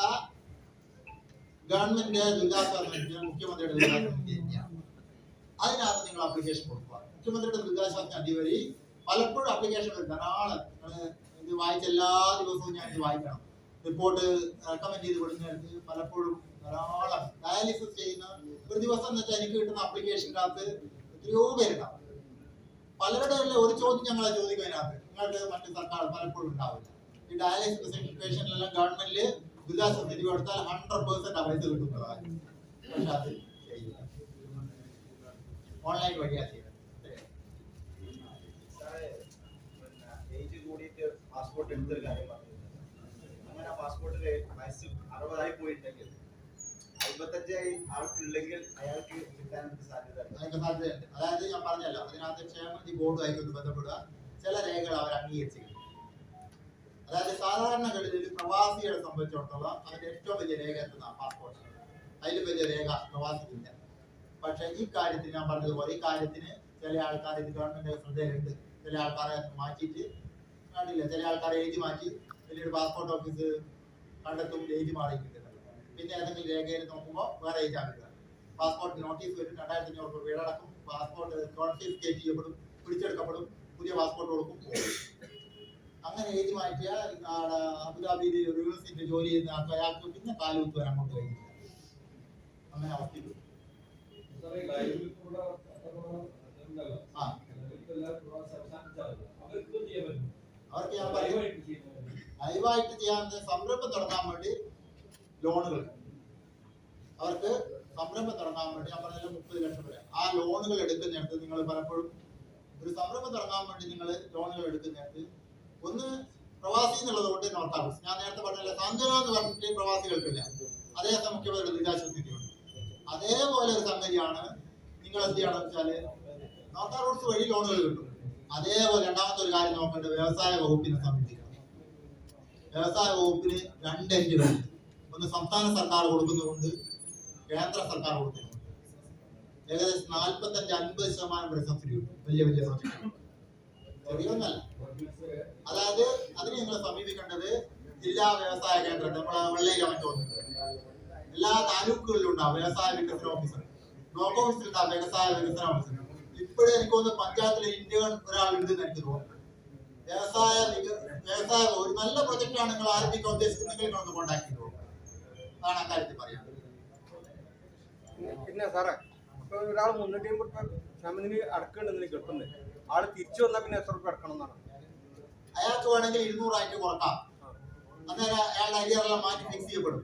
ഗവൺമെന്റ് ദുരിതാശ്വാസ നിധി, മുഖ്യമന്ത്രിയുടെ ദുരിതാശ്വാസ നിധി തന്നെയാണ്. അതിനകത്ത് നിങ്ങൾ ആപ്ലിക്കേഷൻ കൊടുക്കുക. മുഖ്യമന്ത്രിയുടെ ദുരിതാശ്വാസ നിധി വഴി പലപ്പോഴും ആപ്ലിക്കേഷൻ വരും ധാരാളം. ഇത് വായിച്ച എല്ലാ ദിവസവും ഞാൻ ഇത് വായിക്കണം. റിപ്പോർട്ട് റെക്കമെൻഡ് ചെയ്ത് കൊടുക്കുന്നത് പലപ്പോഴും ധാരാളം ഡയാലിസിസ് ചെയ്യുന്ന ഒരു ദിവസം എന്ന് വെച്ചാൽ എനിക്ക് കിട്ടുന്ന ആപ്ലിക്കേഷൻ്റെ അകത്ത് എത്രയോ പേരുണ്ടാവും. പലരുടെ ഒരു ചോദ്യം ഞങ്ങളെ ചോദിക്കും അതിനകത്ത്, നിങ്ങൾക്ക് മറ്റു സർക്കാർ പലപ്പോഴും ഉണ്ടാവില്ല. ഈ ഡയാലിസിസ് പേഷ്യന്റിലെല്ലാം ഗവൺമെന്റില് ദുരിതാശ്വാസ നിധി കൊടുത്താൽ 100% പൈസ കിട്ടുന്നതാണ്. പക്ഷെ അത് ചെയ്യില്ല, ഓൺലൈൻ വഴിയാ ചെയ്യുന്നത്. പാസ്പോർട്ട് എടുത്തൊരു കാര്യം പറഞ്ഞു. അങ്ങനെ പാസ്പോർട്ടിൽ വയസ്സ് 60 പോയിട്ടുണ്ടെങ്കിൽ 55 ആൾക്കുണ്ടെങ്കിൽ അയാൾക്ക് കിട്ടാനൊരു സാധ്യതയുണ്ട്. അതായത് ഞാൻ പറഞ്ഞല്ലോ, അതിനകത്ത് ക്ഷേമനിധി ബോർഡുമായി ഒന്ന് ബന്ധപ്പെടുക, ചില രേഖകൾ അവർ അംഗീകരിച്ചിരിക്കും. അതായത് സാധാരണഗതിയിൽ പ്രവാസികളെ സംബന്ധിച്ചിടത്തോളം അതിന്റെ ഏറ്റവും വലിയ രേഖ എത്തുന്ന പാസ്പോർട്ട്, അതിൽ വലിയ രേഖ പ്രവാസിക്കില്ല. പക്ഷെ ഈ കാര്യത്തിന് ഞാൻ പറഞ്ഞതുപോലെ ഈ കാര്യത്തിന് ചില ആൾക്കാർ ഇത് ഗവൺമെന്റ് ശ്രദ്ധയിലുണ്ട്. ചില ആൾക്കാരെ മാറ്റിയിട്ട് കാണില്ല, ചില ആൾക്കാരെ എഴുതി മാറ്റി വലിയൊരു പാസ്പോർട്ട് ഓഫീസ് കണ്ടെത്തും ഏജ് മാറിയിട്ടുണ്ട്. പിന്നെ ഏതെങ്കിലും രേഖയിൽ നോക്കുമ്പോൾ വേറെ ഏജ് ആകില്ല. പാസ്പോർട്ട് നോട്ടീസ് വരും, 2500 രൂപ വീടടക്കും, പാസ്പോർട്ട് കോൺഫിസ്കേറ്റ് ചെയ്യപ്പെടും, പിടിച്ചെടുക്കപ്പെടും, പുതിയ പാസ്പോർട്ട് കൊടുക്കും. അങ്ങനെ ഏജ് മാറ്റിയ അബുദാബിയിൽ യൂണിവേഴ്സിറ്റി ജോലി ചെയ്യുന്ന അയാൾക്ക് പിന്നെ കാലുകുത്ത് വരാൻ കൊണ്ട് കഴിഞ്ഞില്ല. അങ്ങനെ അവസ്ഥ അവർക്ക് ഞാൻ പറയും, ലൈവായിട്ട് ചെയ്യാൻ സംരംഭം തുടങ്ങാൻ വേണ്ടി ലോണുകൾ, അവർക്ക് സംരംഭം തുടങ്ങാൻ വേണ്ടി ഞാൻ പറഞ്ഞാൽ 30 ലക്ഷം വരെ ആ ലോണുകൾ എടുക്കുന്നിടത്ത് നിങ്ങൾ പലപ്പോഴും ഒരു സംരംഭം തുടങ്ങാൻ വേണ്ടി നിങ്ങൾ ലോണുകൾ എടുക്കുന്നിടത്ത് ഒന്ന് പ്രവാസി എന്നുള്ളത് കൊണ്ട് നോർക്ക റൂട്ട്സ്, ഞാൻ നേരത്തെ പറഞ്ഞില്ല സാന്ത്വന എന്ന് പറഞ്ഞിട്ട് പ്രവാസികൾക്കില്ല, അതേസമയം മുഖ്യമന്ത്രി ദുരിതാശ്വാസ നിധിയുണ്ട്. അതേപോലെ ഒരു സംഗതിയാണ് നിങ്ങൾ എന്ത് ചെയ്യണമെന്ന് വെച്ചാല് നോർക്ക റൂട്ട്സ് വഴി ലോണുകൾ കിട്ടും. അതേപോലെ രണ്ടാമത്തെ ഒരു കാര്യം നോക്കേണ്ടത് വ്യവസായ വകുപ്പിനെ സമീപിക്കണം. വ്യവസായ വകുപ്പിന് 2 എൻട്രികളുണ്ട്. ഒന്ന് സംസ്ഥാന സർക്കാർ കൊടുക്കുന്നുണ്ട്, കേന്ദ്ര സർക്കാർ കൊടുക്കുന്നുണ്ട്. ഏകദേശം 45-50% വരെ സബ്സിഡി കിട്ടും വലിയ വലിയ പ്രോജക്റ്റുകൾ, ചെറിയൊന്നല്ല. അതായത് അതിന് നിങ്ങൾ സമീപിക്കേണ്ടത് ജില്ലാ വ്യവസായ കേന്ദ്രം, നമ്മളെ വെള്ളയില മറ്റൊന്നുണ്ട്, എല്ലാ താലൂക്കുകളിലും ഉണ്ടാവും വ്യവസായ വികസന ഓഫീസർ, ബ്ലോക്ക് ഓഫീസിൽ ഉണ്ടാവും വ്യവസായ വികസന ഓഫീസർ. ഇപ്പോഴും എനിക്കൊന്ന് പഞ്ചായത്തിലെ ഇന്ത്യൻ ഒരാളുണ്ടെന്ന് എനിക്ക് തോന്നുന്നു. വ്യവസായ ഒരു നല്ല പ്രൊജക്റ്റാണ് നിങ്ങൾ ആരംഭിക്കാൻ ഉദ്ദേശിക്കുന്നെങ്കിൽ നിങ്ങളൊന്ന് കോൺടാക്ട് ചെയ്തു. അതാണ് അക്കാര്യത്തിൽ പറയാം. പിന്നെ സാറേ, ഇപ്പൊ ഒരാൾ 350 രൂപ ക്ഷമനിധി അടക്കണ്ടെന്ന് കിട്ടുന്നത്, ആള് തിരിച്ചു വന്നാൽ പിന്നെ എത്ര രൂപ അടക്കണം എന്നാണ്? അയാൾക്ക് വേണമെങ്കിൽ 200 ആയിട്ട് കുറക്കാം. അന്നേരം അയാളുടെ അരിയറെല്ലാം മാറ്റി ഫിക്സ് ചെയ്യപ്പെടും.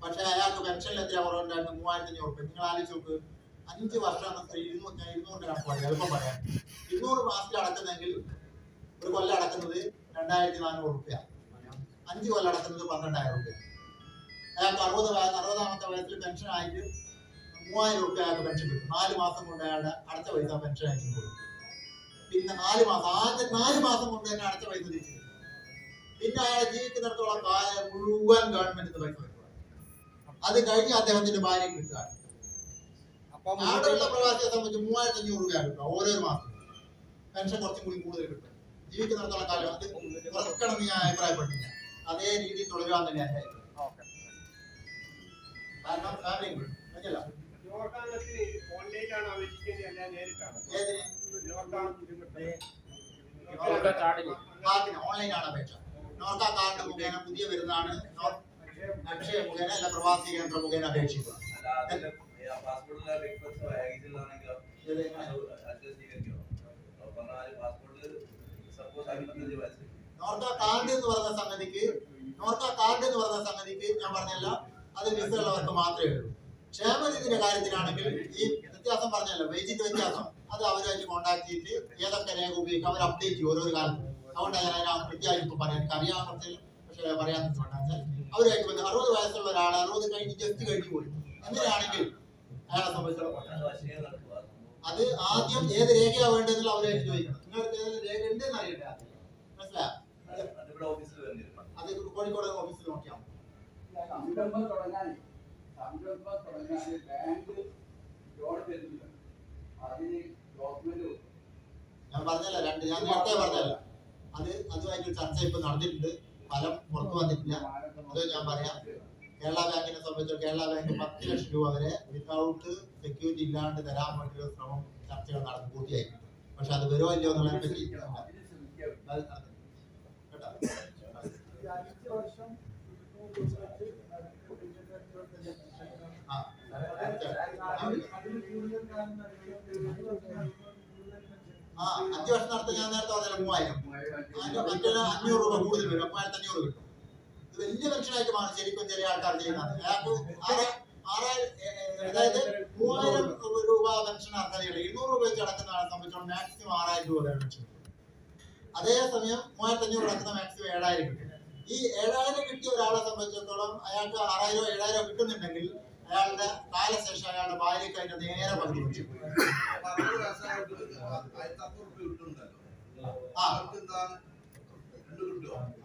പക്ഷെ അയാൾക്ക് പെൻഷനിൽ എത്ര കുറവുണ്ടായിരുന്നു? 3500 രൂപ. നിങ്ങൾ ആലോചിച്ച് നോക്ക്, 5 വർഷം 200 കണക്ക് എളുപ്പം പറയാം. 200 മാസത്തിൽ അടക്കുന്നെങ്കിൽ ഒരു കൊല്ലം അടക്കുന്നത് 2400 രൂപ, 5 കൊല്ലം അടക്കുന്നത് 12000 രൂപ. അയാൾക്ക് 60-ാമത്തെ വയസ്സിൽ പെൻഷൻ ആയിട്ട് 3000 രൂപ അയാൾക്ക് പെൻഷൻ കിട്ടും. 4 മാസം കൊണ്ട് അയാളുടെ അടച്ച പൈസ പെൻഷൻ ആക്കി കൊടുക്കും. പിന്നെ 4 മാസം, ആദ്യത്തെ 4 മാസം കൊണ്ട് തന്നെ അടച്ച പൈസ തിരിച്ചു കിട്ടും. പിന്നെ അയാൾ ജീവിക്കുന്നിടത്തോളം കാലം മുഴുവൻ ഗവൺമെന്റിന് പൈസ കിട്ടുക. അത് കഴിഞ്ഞ് അദ്ദേഹത്തിന്റെ ഭാര്യ കിട്ടുക. അവിടെയുള്ള പ്രവാസിയെ സംബന്ധിച്ച് 3500 രൂപ കിട്ടുക ഓരോ മാസം. പെൻഷൻ കുറച്ചും കൂടി കൂടുതൽ കിട്ടും. ജീവിക്കുന്നിടത്തോളം കാലം അത് കുറക്കണമെന്ന് ഞാൻ അഭിപ്രായപ്പെട്ടില്ല. അതേ രീതി തുടരാൻ തന്നെ എന്റെ അഭിപ്രായം. കാരണം ഫാമിലി മനസ്സിലാ ഓൺലൈനാണ് അപേക്ഷ. നോർക്ക കാർഡ് മുഖേന പുതിയ വരുന്നതാണ്. അക്ഷയ മുഖേന അല്ല പ്രവാസി കേന്ദ്ര മുഖേന അപേക്ഷിക്കുക. നോർക്ക കാർഡ് എന്ന് പറയുന്ന സംഗതിക്ക് ഞാൻ പറഞ്ഞല്ല, അത് വിസ ഉള്ളവർക്ക് മാത്രമേ ഉള്ളൂ. ക്ഷേമനിധിയുടെ കാര്യത്തിലാണെങ്കിൽ ഈ വ്യത്യാസം പറഞ്ഞല്ലോ, വേജിന്റെ വ്യത്യാസം, അത് അവരുമായിട്ട് കോൺടാക്ട് ചെയ്തിട്ട് ഏതൊക്കെ രേഖ ഉപയോഗിക്കും അവർ അപ്ഡേറ്റ് ചെയ്യും ഓരോ കാലത്ത്. അതുകൊണ്ട് ഞാൻ കൃത്യമായിട്ട് ഇപ്പൊ പറയാൻ എനിക്ക് അറിയാവുന്ന കുറച്ച്, പക്ഷെ പറയാൻ വെച്ചാൽ അവരുമായിട്ട് 60 വയസ്സുള്ള ഒരാൾ 60 കഴിഞ്ഞ് ജസ്റ്റ് കഴിഞ്ഞു പോയി അങ്ങനെയാണെങ്കിൽ അയാളെ സംബന്ധിച്ചിടത്തോളം അത് ആദ്യം ഏത് രേഖയാണ് വേണ്ടതെന്നുള്ള അവരായിട്ട് ചോദിക്കണം. നിങ്ങൾക്ക് ഏത് രേഖ ഉണ്ടെന്ന് അറിയട്ടെ, മനസ്സിലായോ? അത് കോഴിക്കോട് ഓഫീസിൽ നോക്കിയാൽ ഞാൻ പറഞ്ഞല്ലോ ഞാൻ നേരത്തെ പറഞ്ഞല്ലോ, അതുമായിട്ട് ചർച്ച ഇപ്പൊ നടന്നിട്ടുണ്ട്. ഫലം പുറത്തു വന്നിട്ടില്ല. അത് ഞാൻ പറയാം. കേരള ബാങ്കിനെ സംബന്ധിച്ച് കേരള ബാങ്ക് 10 ലക്ഷം രൂപ വരെ വിത്തൗട്ട് സെക്യൂരിറ്റി ഇല്ലാണ്ട് തരാൻ വേണ്ടിയുള്ള ശ്രമം ചർച്ചകൾ നടന്നു പൂർത്തിയായിട്ടുണ്ട്. പക്ഷെ അത് വരുമോ ഇല്ലയോ എന്നുള്ളതിനെ പറ്റി ആ 5 വർഷം നടത്താൻ ഞാൻ നേരത്തെ പറഞ്ഞല്ലോ 3000. മറ്റേ 500 രൂപ കൂടുതൽ വരും. 3500 കിട്ടും. ഇത് വലിയ പെൻഷനായിട്ട് മാറും ശരിക്കും ചില ആൾക്കാർ ചെയ്യുന്നത്. അയാൾക്ക് അതായത് 3000 രൂപ പെൻഷൻ ആൾക്കാരുണ്ട്. 200 രൂപ വെച്ച് അടക്കുന്ന ആളെ സംബന്ധിച്ചോളം മാക്സിമം 6000 രൂപ വരെ പെൻഷൻ കിട്ടും. അതേസമയം 3500 അടക്കുന്ന മാക്സിമം 7000 കിട്ടും. ഈ 7000 കിട്ടിയ ഒരാളെ സംബന്ധിച്ചിടത്തോളം അയാൾക്ക് 6000 7000 കിട്ടുന്നുണ്ടെങ്കിൽ അയാളുടെ കാലശേഷം അയാളുടെ ഭാര്യയ്ക്ക് അതിന്റെ നേരെ പകുതി വെച്ചു.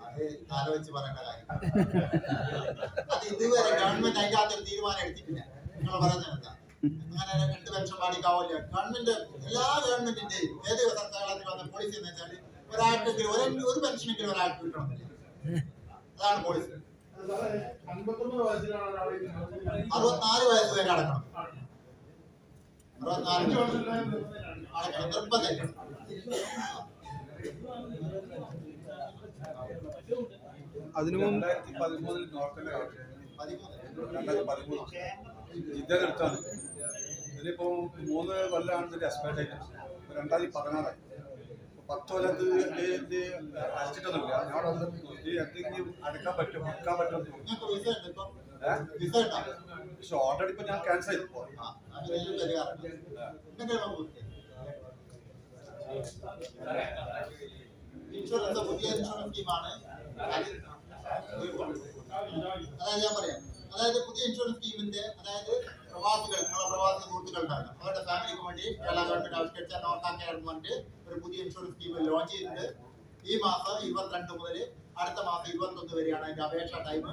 അത് ആലോചിച്ച് പറയേണ്ട കാര്യം. അത് ഇതുവരെ ഗവൺമെന്റ് അതിന്റെ അകത്തൊരു തീരുമാനം എടുത്തിട്ടില്ല. നിങ്ങൾ പറയുന്നത് എന്താ, അങ്ങനെ 2 പെൻഷൻ പാടിക്കാവില്ല. ഗവൺമെന്റ് എല്ലാ ഗവൺമെന്റിന്റെയും ഏത് സർക്കാരിൽ വന്ന പോളിസി എന്ന് വെച്ചാൽ ഒരാൾക്കെങ്കിലും ഒരു പെൻഷനെങ്കിലും ഒരാൾക്ക് കിട്ടണമെന്നില്ല. അതാണ് പോളിസി. 64 വയസ്സ് വരെ അടക്കണം. 64 അടക്കണം നിർബന്ധം. അതിനു മുമ്പ് 2013 നോർക്കന്റെ 2013 ജിദ്ദയിലെടുത്താണ്. ഇതിലിപ്പോ 3 കൊല്ലമാണ് ഇതിന്റെ എക്സ്പയർ ഡേറ്റ്. 2016 10 കൊല്ലത്ത് അടിച്ചിട്ടൊന്നുമില്ല. ഞാൻ എന്തെങ്കിലും അടക്കാൻ പറ്റും, വിൽക്കാൻ പറ്റും. പക്ഷെ ഓൾറെഡി ഇപ്പൊ ഞാൻ ക്യാൻസൽ ചെയ്തു. ഇൻഷുറൻസ് പുതിയ ഇൻഷുറൻസ് സ്കീമാണ്. അതായത് ഞാൻ പറയാം, അതായത് പുതിയ ഇൻഷുറൻസ് സ്കീമിന്റെ അതായത് പ്രവാസി സുഹൃത്തുക്കളുണ്ടായിരുന്നു അവരുടെ ഫാമിലിക്ക് വേണ്ടി കേരള ഗവൺമെന്റ് ആവിഷ്കരിച്ച നോർക്ക ഗവൺമെന്റ് ഒരു പുതിയ ഇൻഷുറൻസ് സ്കീം ലോഞ്ച് ചെയ്തിട്ടുണ്ട്. ഈ മാസം 22 മുതൽ അടുത്ത മാസം 21 വരെയാണ് അതിന്റെ അപേക്ഷ ടൈം.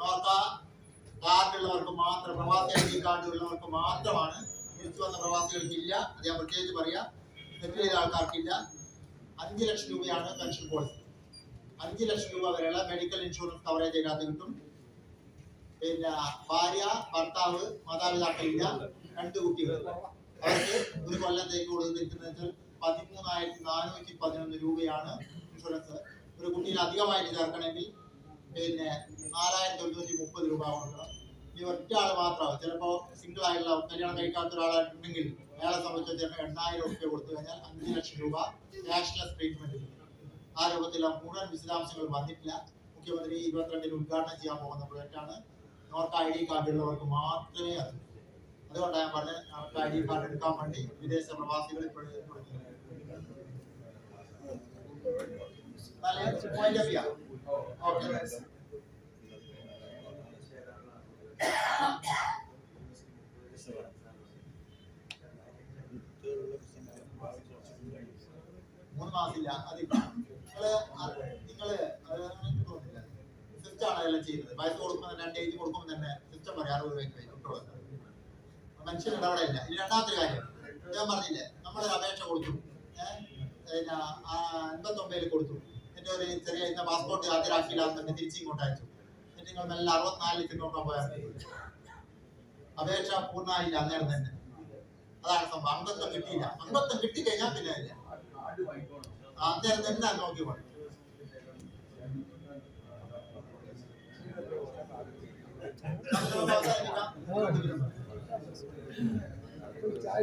നോർക്ക കാർഡുള്ളവർക്ക് മാത്രം, പ്രവാസി ഐ ഡി കാർഡ് ഉള്ളവർക്ക് മാത്രമാണ്. തിരിച്ചു വന്ന പ്രവാസികൾക്കില്ല. അത് ഞാൻ പ്രത്യേകിച്ച് പറയാം. സെറ്റിൽ ചെയ്ത ആൾക്കാർക്കില്ല. 5 ലക്ഷം രൂപയാണ് പെൻഷൻ പോളിസി. 5 ലക്ഷം രൂപ വരെയുള്ള മെഡിക്കൽ ഇൻഷുറൻസ് കവറേജ് അതിനകത്ത് കിട്ടും. പിന്നെ ഭാര്യ, ഭർത്താവ്, മാതാപിതാക്കളില്ല, 2 കുട്ടികൾ, അവർക്ക് ഒരു കൊല്ലത്തേക്ക് കൊടുത്തിരിക്കുന്നത് 13,411 രൂപയാണ് ഇൻഷുറൻസ്. ഒരു കുട്ടീനെ അധികമായിട്ട് ചേർക്കണമെങ്കിൽ പിന്നെ 4,930 രൂപ കൊടുക്കണം. ഈ ഒറ്റ ആള് മാത്രമാവും. ചിലപ്പോൾ സിംഗിൾ ആയിട്ടുള്ള കല്യാണം കഴിക്കാത്ത ഒരാളുണ്ടെങ്കിൽ അയാളെ സംബന്ധിച്ച് 8,000 രൂപ കൊടുത്തു കഴിഞ്ഞാൽ 5 ലക്ഷം രൂപ ക്യാഷ്ലെസ് ട്രീറ്റ്മെന്റ് കിട്ടും. ആ രൂപത്തിൽ മുഴുവൻ വിശദാംശങ്ങൾ വന്നിട്ടില്ല. മുഖ്യമന്ത്രി 22-ന് ഉദ്ഘാടനം ചെയ്യാൻ പോകുന്ന പ്രൊജക്റ്റാണ്. നോർക്ക ഐ ഡി കാർഡ് ഉള്ളവർക്ക് മാത്രമേ അത്. അതുകൊണ്ടാണ് ഞാൻ പറഞ്ഞത് നോർക്ക ഐ ഡി കാർഡ് എടുക്കാൻ വേണ്ടി വിദേശ പ്രവാസികൾ ഇപ്പോഴും ഓക്കെ. മാസമില്ല, അതില്ല. നിങ്ങള് എനിക്ക് തോന്നുന്നില്ല സിസ്റ്റമാണ് അതെല്ലാം ചെയ്യുന്നത്. വയസ്സ് കൊടുക്കുമ്പോൾ തന്നെ 2 ഏജ് കൊടുക്കുമ്പോൾ തന്നെ സിസ്റ്റം പറയും 60 രൂപയ്ക്ക് കിട്ടുള്ളൂ. മനുഷ്യൻ ഇടപെടില്ല. ഇനി രണ്ടാമത്തെ കാര്യം ഞാൻ പറഞ്ഞില്ലേ, നമ്മളൊരു അപേക്ഷ കൊടുത്തു, പിന്നെ 59 കൊടുത്തു, എന്നിട്ട് ഒരു ചെറിയ ഇന്ന പാസ്പോർട്ട് ഹാജരാക്കിയില്ലാന്ന് തിരിച്ച് ഇങ്ങോട്ട് അയച്ചു. എന്നിട്ട് നിങ്ങൾ മെല്ലെ 64 നോക്കാൻ പോയാൽ അപേക്ഷ പൂർണ്ണമായില്ല അന്നേരം തന്നെ. അതാണ് സംഭവം. അംഗത്വം കിട്ടിയില്ല. അംഗത്വം കിട്ടിക്കഴിഞ്ഞാൽ പിന്നെ ഇല്ല, അന്നേരം തന്നെ നോക്കി പോകണം. ചായ